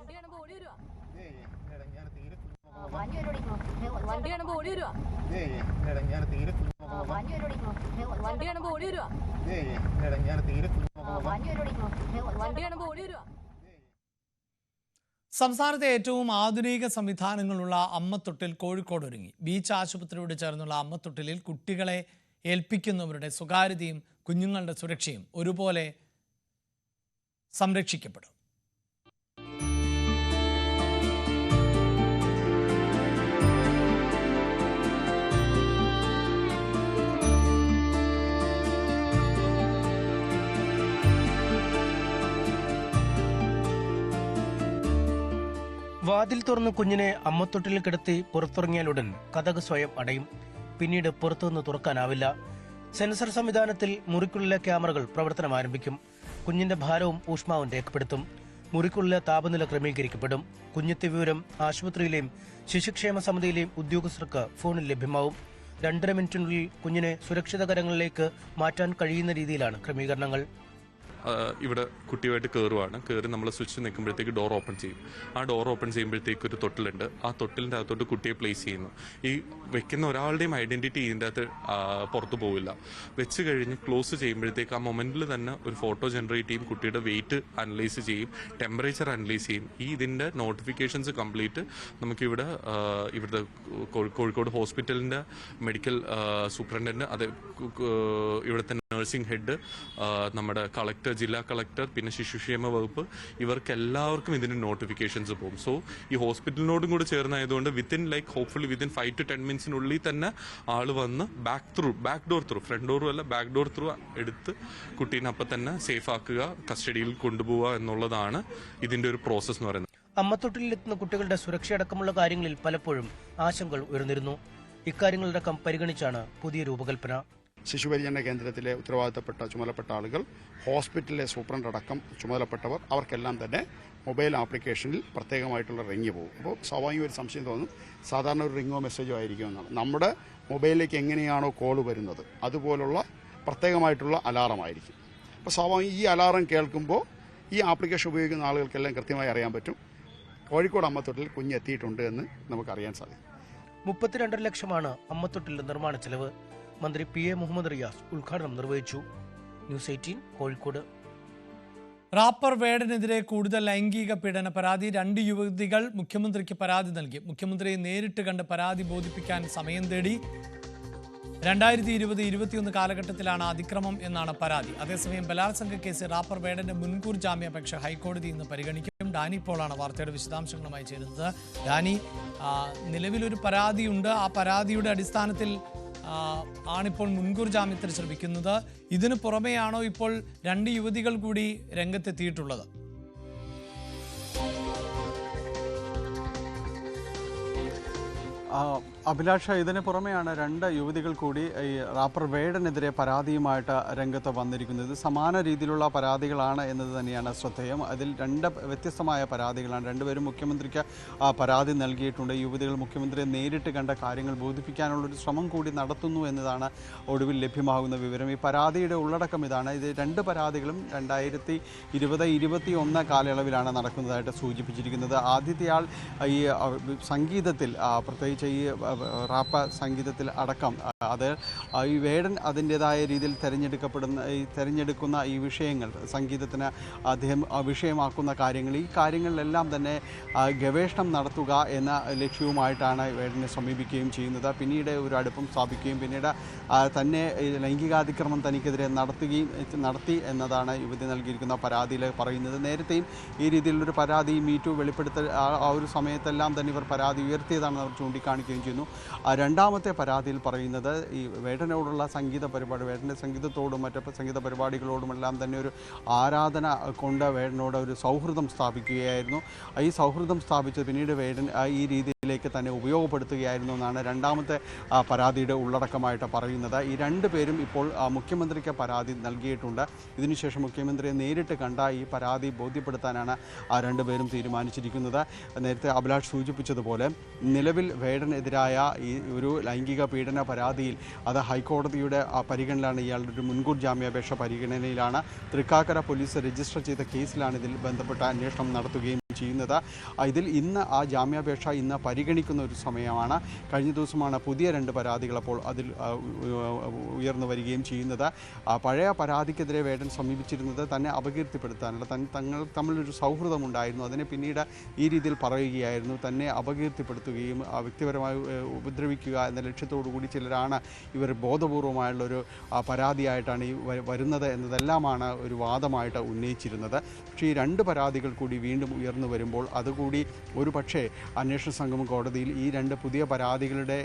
സംസ്ഥാനത്തെ ഏറ്റവും ആധുനിക സംവിധാനങ്ങളുള്ള അമ്മത്തൊട്ടിൽ കോഴിക്കോട് ഒരുങ്ങി. ബീച്ച് ആശുപത്രിയോട് ചേർന്നുള്ള അമ്മത്തൊട്ടിലിൽ കുട്ടികളെ ഏൽപ്പിക്കുന്നവരുടെ സ്വകാര്യതയും കുഞ്ഞുങ്ങളുടെ സുരക്ഷയും ഒരുപോലെ സംരക്ഷിക്കപ്പെടും. വാതിൽ തുറന്ന് കുഞ്ഞിനെ അമ്മത്തൊട്ടിൽ കിടത്തി പുറത്തിറങ്ങിയാലുടൻ കതക് സ്വയം അടയും. പിന്നീട് പുറത്തുനിന്ന് തുറക്കാനാവില്ല. സെൻസർ സംവിധാനത്തിൽ മുറിക്കുള്ളിലെ ക്യാമറകൾ പ്രവർത്തനം ആരംഭിക്കും. കുഞ്ഞിന്റെ ഭാരവും ഊഷ്മാവും രേഖപ്പെടുത്തും. മുറിക്കുള്ളിലെ താപനില ക്രമീകരിക്കപ്പെടും. കുഞ്ഞെത്തിയ വിവരം ആശുപത്രിയിലെയും ശിശുക്ഷേമ സമിതിയിലെയും ഉദ്യോഗസ്ഥർക്ക് ഫോണിൽ ലഭ്യമാവും. 2.5 മിനിറ്റിനുള്ളിൽ കുഞ്ഞിനെ സുരക്ഷിത കരങ്ങളിലേക്ക് മാറ്റാൻ കഴിയുന്ന രീതിയിലാണ് ക്രമീകരണങ്ങൾ. ഇവിടെ കുട്ടിയുമായിട്ട് കയറി നമ്മൾ സ്വിച്ച് നിൽക്കുമ്പോഴത്തേക്ക് ഡോർ ഓപ്പൺ ചെയ്യും. ആ ഡോർ ഓപ്പൺ ചെയ്യുമ്പോഴത്തേക്ക് ഒരു തൊട്ടിലുണ്ട്. ആ തൊട്ടിലിൻ്റെ അകത്തോട്ട് കുട്ടിയെ പ്ലേസ് ചെയ്യുന്നു. ഈ വെക്കുന്ന ഒരാളുടെയും ഐഡൻറ്റിറ്റി ഇതിൻ്റെ അകത്ത് പുറത്തു പോവില്ല. വെച്ച് കഴിഞ്ഞ് ക്ലോസ് ചെയ്യുമ്പോഴത്തേക്ക് ആ മൊമെൻറ്റിൽ തന്നെ ഒരു ഫോട്ടോ ജനറേറ്റ് ചെയ്യും, കുട്ടിയുടെ വെയിറ്റ് അനലൈസ് ചെയ്യും, ടെമ്പറേച്ചർ അനലൈസ് ചെയ്യും. ഇതിൻ്റെ നോട്ടിഫിക്കേഷൻസ് കംപ്ലീറ്റ് നമുക്കിവിടെ ഇവിടുത്തെ കോഴിക്കോട് ഹോസ്പിറ്റലിൻ്റെ മെഡിക്കൽ സൂപ്രണ്ടൻറ്റ്, അത് ഇവിടുത്തെ നഴ്സിംഗ് ഹെഡ്, നമ്മുടെ കളക്ടർ, ജില്ലാ കളക്ടർ, പിന്നെ ശിശുക്ഷേമ വകുപ്പ്, ഇവർക്കെല്ലാവർക്കും ഇതിൻ്റെ നോട്ടിഫിക്കേഷൻസ് പോകും. സോ ഈ ഹോസ്പിറ്റലിനോടും കൂടി ചേർന്നായതുകൊണ്ട് ഹോപ്പ്ഫുള്ളി വിത്തിൻ 5 to 10 മിനിറ്റ്സിനുള്ളിൽ തന്നെ ആള് വന്ന് ബാക്ക് ഡോർ ത്രൂ, ഫ്രണ്ട് ഡോറും അല്ല ബാക്ക് ഡോർ ത്രൂ എടുത്ത് കുട്ടീനെ അപ്പം തന്നെ സേഫ് ആക്കുക, കസ്റ്റഡിയിൽ കൊണ്ടുപോവുക എന്നുള്ളതാണ് ഇതിൻ്റെ ഒരു പ്രോസസ്സ് എന്ന് പറയുന്നത്. അമ്മത്തൊട്ടിലെത്തുന്ന കുട്ടികളുടെ സുരക്ഷയടക്കമുള്ള കാര്യങ്ങളിൽ പലപ്പോഴും ആശങ്കകൾ ഉയർന്നിരുന്നു. ഇക്കാര്യങ്ങളടക്കം പരിഗണിച്ചാണ് പുതിയ രൂപകൽപ്പന. ശിശുപരിചരണ കേന്ദ്രത്തിലെ ഉത്തരവാദിത്തപ്പെട്ട ചുമതലപ്പെട്ട ആളുകൾ, ഹോസ്പിറ്റലിലെ സൂപ്രണ്ട് അടക്കം ചുമതലപ്പെട്ടവർ, അവർക്കെല്ലാം തന്നെ മൊബൈൽ ആപ്ലിക്കേഷനിൽ പ്രത്യേകമായിട്ടുള്ള റിങ് പോകും. അപ്പോൾ സ്വാഭാവിക ഒരു സംശയം തോന്നും, സാധാരണ ഒരു റിങ്ങോ മെസ്സേജോ ആയിരിക്കുമെന്നാണ്. നമ്മുടെ മൊബൈലിലേക്ക് എങ്ങനെയാണോ കോൾ വരുന്നത് അതുപോലുള്ള പ്രത്യേകമായിട്ടുള്ള അലാറമായിരിക്കും. അപ്പോൾ സ്വാഭാവികം ഈ അലാറം കേൾക്കുമ്പോൾ ഈ ആപ്ലിക്കേഷൻ ഉപയോഗിക്കുന്ന ആളുകൾക്കെല്ലാം കൃത്യമായി അറിയാൻ പറ്റും കോഴിക്കോട് അമ്മത്തൊട്ടിൽ കുഞ്ഞെത്തിയിട്ടുണ്ട് എന്ന് നമുക്കറിയാൻ സാധിക്കും. 32 ലക്ഷമാണ് അമ്മത്തൊട്ടിലിന്റെ നിർമ്മാണ ചെലവ്. മന്ത്രി PA മുഹമ്മദ് റിയാസ് ഉദ്ഘാടനം നിർവഹിച്ചു. ന്യൂസ് 18 കോഴിക്കോട്. റാപ്പർ വേടനെതിരെ കൂടുതൽ ലൈംഗിക പീഡന പരാതി. 2 യുവതികൾ മുഖ്യമന്ത്രിക്ക് പരാതി നൽകി. മുഖ്യമന്ത്രിയെ നേരിട്ട് കണ്ട് പരാതി ബോധിപ്പിക്കാൻ സമയം തേടി. 2020-21 കാലഘട്ടത്തിലാണ് അതിക്രമം എന്നാണ് പരാതി. അതേസമയം ബലാത്സംഗ കേസ് റാപ്പർ വേടന്റെ മുൻകൂർ ജാമ്യാപേക്ഷ ഹൈക്കോടതി ഇന്ന് പരിഗണിക്കും. ഡാനി പോളാണ് വാർത്തയുടെ വിശദാംശങ്ങളുമായി ചേരുന്നത്. ഡാനി, നിലവിലൊരു പരാതിയുണ്ട്. ആ പരാതിയുടെ അടിസ്ഥാനത്തിൽ ആണിപ്പോൾ മുൻകൂർ ജാമ്യത്തിന് ശ്രമിക്കുന്നത്. ഇതിനു പുറമെയാണോ ഇപ്പോൾ 2 യുവതികൾ കൂടി രംഗത്തെത്തിയിട്ടുള്ളത്? അഭിലാഷ, ഇതിന് പുറമെയാണ് 2 യുവതികൾ കൂടി ഈ റാപ്പർ വേടനെതിരെ പരാതിയുമായിട്ട് രംഗത്ത് വന്നിരിക്കുന്നത്. സമാന രീതിയിലുള്ള പരാതികളാണ് എന്നത് തന്നെയാണ് ശ്രദ്ധേയം. അതിൽ 2 വ്യത്യസ്തമായ പരാതികളാണ്. 2 പേരും മുഖ്യമന്ത്രിക്ക് പരാതി നൽകിയിട്ടുണ്ട്. യുവതികൾ മുഖ്യമന്ത്രിയെ നേരിട്ട് കണ്ട കാര്യങ്ങൾ ബോധിപ്പിക്കാനുള്ളൊരു ശ്രമം കൂടി നടത്തുന്നു എന്നതാണ് ഒടുവിൽ ലഭ്യമാകുന്ന വിവരം. ഈ പരാതിയുടെ ഉള്ളടക്കം ഇതാണ്. ഇത് 2 പരാതികളും 2020-21 കാലയളവിലാണ് നടക്കുന്നതായിട്ട് സൂചിപ്പിച്ചിരിക്കുന്നത്. ആദ്യത്തെയാൾ ഈ സംഗീതത്തിൽ, പ്രത്യേകിച്ച് ഈ റാപ്പ സംഗീതത്തിൽ അടക്കം അത് ഈ വേടൻ അതിൻ്റെതായ രീതിയിൽ തിരഞ്ഞെടുക്കുന്ന ഈ വിഷയങ്ങൾ, സംഗീതത്തിന് അദ്ദേഹം വിഷയമാക്കുന്ന കാര്യങ്ങൾ, ഈ കാര്യങ്ങളിലെല്ലാം തന്നെ ഗവേഷണം നടത്തുക എന്ന ലക്ഷ്യവുമായിട്ടാണ് വേടനെ സമീപിക്കുകയും ചെയ്യുന്നത്. പിന്നീട് ഒരു അടുപ്പം സ്ഥാപിക്കുകയും പിന്നീട് തന്നെ ലൈംഗികാതിക്രമം തനിക്കെതിരെ നടത്തി എന്നതാണ് യുവതി നൽകിയിരിക്കുന്ന പരാതിയിൽ പറയുന്നത്. നേരത്തെയും ഈ രീതിയിലുള്ളൊരു പരാതി മീറ്റു വെളിപ്പെടുത്തൽ ആ ഒരു സമയത്തെല്ലാം തന്നെ ഇവർ പരാതി ഉയർത്തിയതാണെന്ന് അവർ ചൂണ്ടിക്കാണിക്കുകയും ചെയ്യുന്നു. രണ്ടാമത്തെ പരാതിയിൽ പറയുന്നത് ഈ വേടനോടുള്ള സംഗീത പരിപാടി, വേടൻ്റെ സംഗീതത്തോടും മറ്റു സംഗീത പരിപാടികളോടുമെല്ലാം തന്നെ ഒരു ആരാധന കൊണ്ട് വേടനോട് ഒരു സൗഹൃദം സ്ഥാപിക്കുകയായിരുന്നു. ഈ സൗഹൃദം സ്ഥാപിച്ച് പിന്നീട് വേടൻ ഈ രീതിയിലേക്ക് തന്നെ ഉപയോഗപ്പെടുത്തുകയായിരുന്നു എന്നാണ് രണ്ടാമത്തെ പരാതിയുടെ ഉള്ളടക്കമായിട്ട് പറയുന്നത്. ഈ 2 പേരും ഇപ്പോൾ മുഖ്യമന്ത്രിക്ക് പരാതി നൽകിയിട്ടുണ്ട്. ഇതിനുശേഷം മുഖ്യമന്ത്രിയെ നേരിട്ട് കണ്ട ഈ പരാതി ബോധ്യപ്പെടുത്താനാണ് 2 പേരും തീരുമാനിച്ചിരിക്കുന്നത്. നേരത്തെ അഭിലാഷ് സൂചിപ്പിച്ചതുപോലെ നിലവിൽ വേടനെതിരായ ഈ ഒരു ലൈംഗിക പീഡന പരാതിയിൽ അത് ഹൈക്കോടതിയുടെ പരിഗണനയിലാണ്. ഇയാളുടെ ഒരു മുൻകൂർ ജാമ്യാപേക്ഷ പരിഗണനയിലാണ്. തൃക്കാക്കര പോലീസ് രജിസ്റ്റർ ചെയ്ത കേസിലാണ് ഇതിൽ ബന്ധപ്പെട്ട അന്വേഷണം നടത്തുകയും ചെയ്യുന്നത്. ഇതിൽ ഇന്ന് ആ ജാമ്യാപേക്ഷ ഇന്ന് പരിഗണിക്കുന്ന ഒരു സമയമാണ്. കഴിഞ്ഞ ദിവസമാണ് പുതിയ 2 പരാതികൾ അപ്പോൾ അതിൽ ഉയർന്നു വരികയും ചെയ്യുന്നത്. പഴയ പരാതിക്കെതിരെ വേടൻ സമീപിച്ചിരുന്നത് തന്നെ അപകീർത്തിപ്പെടുത്താനുള്ള, തങ്ങൾ തമ്മിലൊരു സൗഹൃദമുണ്ടായിരുന്നു, അതിനെ പിന്നീട് ഈ രീതിയിൽ പറയുകയായിരുന്നു. തന്നെ അപകീർത്തിപ്പെടുത്തുകയും വ്യക്തിപരമായി ഉപദ്രവിക്കുക എന്ന ലക്ഷ്യത്തോടു കൂടി ചിലരാണ് ഇവർ ബോധപൂർവമായുള്ളൊരു പരാതിയായിട്ടാണ് ഈ വരുന്നത് എന്നതെല്ലാമാണ് ഒരു വാദമായിട്ട് ഉന്നയിച്ചിരുന്നത്. പക്ഷേ ഈ 2 പരാതികൾ കൂടി വീണ്ടും ഉയർന്നു വരുമ്പോൾ അതുകൂടി ഒരു പക്ഷേ അന്വേഷണ സംഘം കോടതിയിൽ ഈ 2 പുതിയ പരാതികളുടെ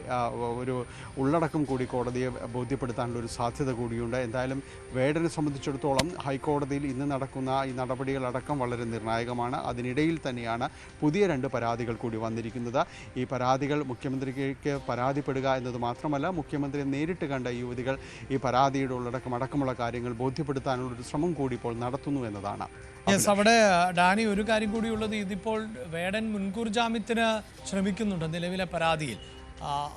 ഒരു ഉള്ളടക്കം കൂടി കോടതിയെ ബോധ്യപ്പെടുത്താനുള്ള ഒരു സാധ്യത കൂടിയുണ്ട്. എന്തായാലും വേടനെ സംബന്ധിച്ചിടത്തോളം ഹൈക്കോടതിയിൽ ഇന്ന് നടക്കുന്ന ഈ നടപടികളടക്കം വളരെ നിർണായകമാണ്. അതിനിടയിൽ തന്നെയാണ് പുതിയ 2 പരാതികൾ കൂടി വന്നിരിക്കുന്നത്. ഈ പരാതികൾ മുഖ്യമന്ത്രിക്ക് പരാതിപ്പെടുക എന്നത് മാത്രമല്ല, മുഖ്യമന്ത്രിയെ നേരിട്ട് കണ്ട യുവതികൾ ഈ പരാതിയുടെ ഉള്ളടക്കം അടക്കമുള്ള കാര്യങ്ങൾ ബോധ്യപ്പെടുത്താനുള്ളൊരു ശ്രമം കൂടി ഇപ്പോൾ നടത്തുന്നു എന്നതാണ്. അവിടെ ഡാനി, ഒരു കാര്യം കൂടിയുള്ളത്, ഇതിപ്പോൾ വേടൻ മുൻകൂർ ജാമ്യത്തിന് ശ്രമിക്കുന്നുണ്ട് നിലവിലെ പരാതിയിൽ.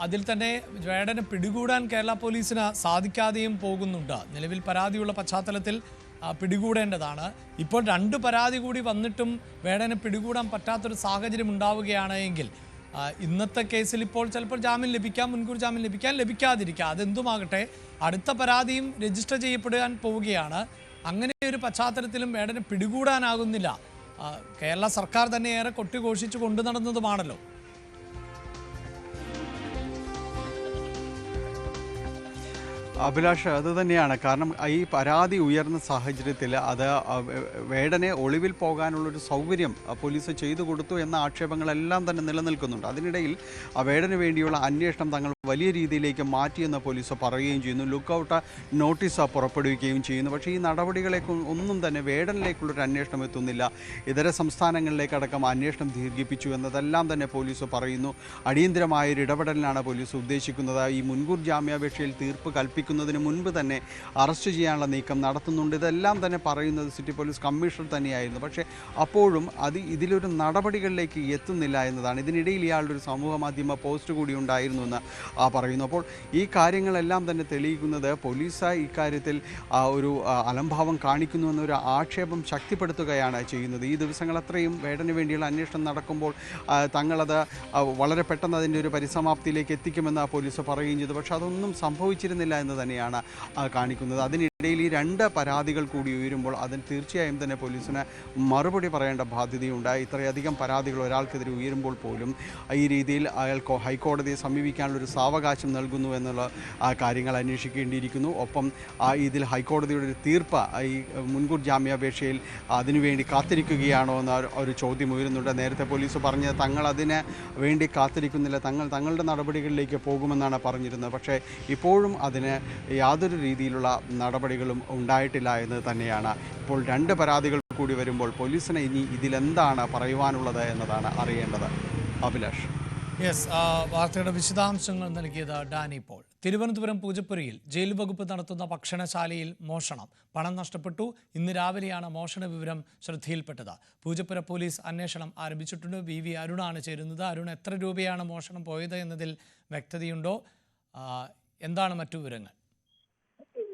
അതിൽ തന്നെ വേടനെ പിടികൂടാൻ കേരള പോലീസിന് സാധിക്കാതെയും പോകുന്നുണ്ട്. നിലവിൽ പരാതിയുള്ള പശ്ചാത്തലത്തിൽ പിടികൂടേണ്ടതാണ്. ഇപ്പോൾ 2 പരാതി കൂടി വന്നിട്ടും വേടനെ പിടികൂടാൻ പറ്റാത്തൊരു സാഹചര്യം ഉണ്ടാവുകയാണ് എങ്കിൽ ഇന്നത്തെ കേസിൽ ഇപ്പോൾ ചിലപ്പോൾ ജാമ്യം ലഭിക്കാം, മുൻകൂർ ജാമ്യം ലഭിക്കാൻ, ലഭിക്കാതിരിക്കാം. അതെന്തുമാകട്ടെ, അടുത്ത പരാതിയും രജിസ്റ്റർ ചെയ്യപ്പെടാൻ പോവുകയാണ്. അങ്ങനെ ഒരു പശ്ചാത്തലത്തിലും വേടനെ പിടികൂടാനാകുന്നില്ല. കേരള സർക്കാർ തന്നെ ഏറെ കൊട്ടിഘോഷിച്ചു കൊണ്ടു നടന്നതുമാണല്ലോ. അഭിലാഷ്, അത് തന്നെയാണ്. കാരണം ഈ പരാതി ഉയർന്ന സാഹചര്യത്തിൽ അത് വേടനെ ഒളിവിൽ പോകാനുള്ളൊരു സൗകര്യം പോലീസ് ചെയ്തു കൊടുത്തു എന്ന ആക്ഷേപങ്ങളെല്ലാം തന്നെ നിലനിൽക്കുന്നുണ്ട്. അതിനിടയിൽ വേടന് വേണ്ടിയുള്ള അന്വേഷണം തങ്ങൾ വലിയ രീതിയിലേക്ക് മാറ്റിയെന്ന് പോലീസ് പറയുകയും ചെയ്യുന്നു. ലുക്കൗട്ട് നോട്ടീസ് പുറപ്പെടുവിക്കുകയും ചെയ്യുന്നു. പക്ഷേ ഈ നടപടികളേക്ക് ഒന്നും തന്നെ വേടനിലേക്കുള്ളൊരു അന്വേഷണം എത്തുന്നില്ല. ഇതര സംസ്ഥാനങ്ങളിലേക്കടക്കം അന്വേഷണം ദീർഘിപ്പിച്ചു എന്നതെല്ലാം തന്നെ പോലീസ് പറയുന്നു. അടിയന്തരമായൊരു ഇടപെടലിനാണ് പോലീസ് ഉദ്ദേശിക്കുന്നത്. ഈ മുൻകൂർ ജാമ്യാപേക്ഷയിൽ തീർപ്പ് കൽപ്പിക്കുന്നതിന് മുൻപ് തന്നെ അറസ്റ്റ് ചെയ്യാനുള്ള നീക്കം നടത്തുന്നുണ്ട്. ഇതെല്ലാം തന്നെ പറയുന്നത് സിറ്റി പോലീസ് കമ്മീഷണർ തന്നെയായിരുന്നു. പക്ഷേ അപ്പോഴും ഇതിലൊരു നടപടികളിലേക്ക് എത്തുന്നില്ല എന്നതാണ്. ഇതിനിടയിൽ ഇയാളുടെ ഒരു സമൂഹ മാധ്യമ പോസ്റ്റ് കൂടി ഉണ്ടായിരുന്നു എന്ന് പറയുന്നു. അപ്പോൾ ഈ കാര്യങ്ങളെല്ലാം തന്നെ തെളിയിക്കുന്നത് പോലീസ് ഇക്കാര്യത്തിൽ ഒരു അലംഭാവം കാണിക്കുന്നു എന്നൊരു ആക്ഷേപം ശക്തിപ്പെടുത്തുകയാണ് ചെയ്യുന്നത്. ഈ ദിവസങ്ങൾ അത്രയും വേടന് വേണ്ടിയുള്ള അന്വേഷണം നടക്കുമ്പോൾ തങ്ങളത് വളരെ പെട്ടെന്ന് അതിൻ്റെ ഒരു പരിസമാപ്തിയിലേക്ക് എത്തിക്കുമെന്ന് പോലീസ് പറയുകയും ചെയ്തു. പക്ഷേ അതൊന്നും സംഭവിച്ചിരുന്നില്ല എന്ന് തന്നെയാണ് കാണിക്കുന്നത്. അതിനിടയിൽ ഈ 2 പരാതികൾ കൂടി ഉയരുമ്പോൾ അതിന് തീർച്ചയായും തന്നെ പോലീസിന് മറുപടി പറയേണ്ട ബാധ്യതയുണ്ട്. ഇത്രയധികം പരാതികൾ ഒരാൾക്കെതിരെ ഉയരുമ്പോൾ പോലും ഈ രീതിയിൽ അയാൾക്ക് ഹൈക്കോടതിയെ സമീപിക്കാനുള്ളൊരു സാവകാശം നൽകുന്നു എന്നുള്ള കാര്യങ്ങൾ അന്വേഷിക്കേണ്ടിയിരിക്കുന്നു. ഒപ്പം ഇതിൽ ഹൈക്കോടതിയുടെ ഒരു തീർപ്പ് ഈ മുൻകൂർ ജാമ്യാപേക്ഷയിൽ അതിനുവേണ്ടി കാത്തിരിക്കുകയാണോ എന്ന ഒരു ചോദ്യം ഉയരുന്നുണ്ട്. നേരത്തെ പോലീസ് പറഞ്ഞത് തങ്ങൾ അതിന് വേണ്ടി കാത്തിരിക്കുന്നില്ല, തങ്ങളുടെ നടപടികളിലേക്ക് പോകുമെന്നാണ് പറഞ്ഞിരുന്നത്. പക്ഷേ ഇപ്പോഴും അതിന് യാതൊരു രീതിയിലുള്ള നടപടികളും ഉണ്ടായിട്ടില്ല എന്ന് തന്നെയാണ്. ഇപ്പോൾ 2 പരാതികൾ കൂടി വരുമ്പോൾ പോലീസിന് ഇനി ഇതിലെന്താണ് പറയുവാനുള്ളത് എന്നതാണ് അറിയേണ്ടത്. അഭിലാഷ്. യെസ്, വാർത്തയുടെ വിശദാംശങ്ങൾ നൽകിയത് ഡാനി പോൾ. തിരുവനന്തപുരം പൂജപ്പുരയിൽ ജയിൽ വകുപ്പ് നടത്തുന്ന ഭക്ഷണശാലയിൽ മോഷണം, പണം നഷ്ടപ്പെട്ടു. ഇന്ന് രാവിലെയാണ് മോഷണ വിവരം ശ്രദ്ധയിൽപ്പെട്ടത്. പൂജപ്പുര പോലീസ് അന്വേഷണം ആരംഭിച്ചിട്ടുണ്ട്. വി അരുണാണ് ചേരുന്നത്. അരുൺ, എത്ര രൂപയാണ് മോഷണം പോയത് എന്നതിൽ വ്യക്തതയുണ്ടോ? എന്താണ് മറ്റു വിവരങ്ങൾ?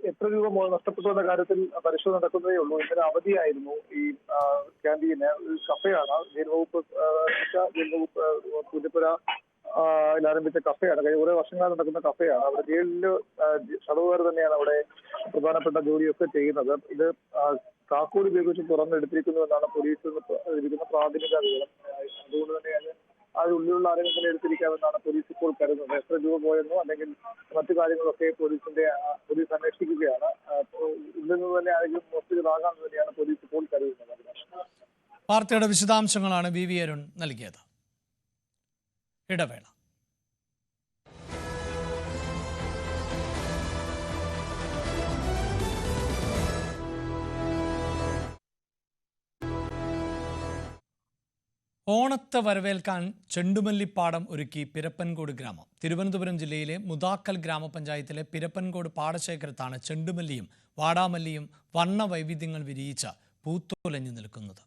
എത്ര രൂപ നഷ്ടപ്പെട്ടു എന്ന കാര്യത്തിൽ പരിശോധന നടക്കുന്നതേ ഉള്ളൂ. ഇന്നലെ അവധിയായിരുന്നു. ഈ ക്യാൻറ്റീന് കഫയാണ്, ജയിൽ വകുപ്പ് പൂജപ്പുര ആരംഭിച്ച കഫയാണ്. കഴിഞ്ഞ കുറെ വർഷങ്ങളായി നടക്കുന്ന കഫയാണ്. അവിടെ ജയിലില് തടവുകാർ തന്നെയാണ് അവിടെ പ്രധാനപ്പെട്ട ജോലിയൊക്കെ ചെയ്യുന്നത്. ഇത് കാക്കോടി ഉപയോഗിച്ച് തുറന്നെടുത്തിരിക്കുന്നു എന്നാണ് പോലീസ് ലഭിക്കുന്ന പ്രാഥമിക വിവരം. അതുകൊണ്ട് തന്നെ അത് ഉള്ളിലുള്ള ആരെങ്കിലും തന്നെ എടുത്തിരിക്കാമെന്നാണ് പോലീസ് ഇപ്പോൾ കരുതുന്നത്. എത്ര രൂപ പോയെന്നോ അല്ലെങ്കിൽ മറ്റു കാര്യങ്ങളൊക്കെ പോലീസ് അന്വേഷിക്കുകയാണ്. ഉള്ളിൽ നിന്ന് തന്നെ ആരെങ്കിലും മോഷ്ടിച്ചതാകാമെന്ന് തന്നെയാണ് പോലീസ് ഇപ്പോൾ കരുതുന്നത്. വാർത്തയുടെ വിശദാംശങ്ങളാണ് വി അരുൺ നൽകിയത്. ഇടവേള. ഓണത്തെ വരവേൽക്കാൻ ചെണ്ടുമല്ലിപ്പാടം ഒരുക്കി പിരപ്പൻകോട് ഗ്രാമം. തിരുവനന്തപുരം ജില്ലയിലെ മുതാക്കൽ ഗ്രാമപഞ്ചായത്തിലെ പിരപ്പൻകോട് പാടശേഖരത്താണ് ചെണ്ടുമല്ലിയും വാടാമല്ലിയും വർണ്ണവൈവിധ്യങ്ങൾ വിരിയിച്ച് പൂത്തുലഞ്ഞു നിൽക്കുന്നത്.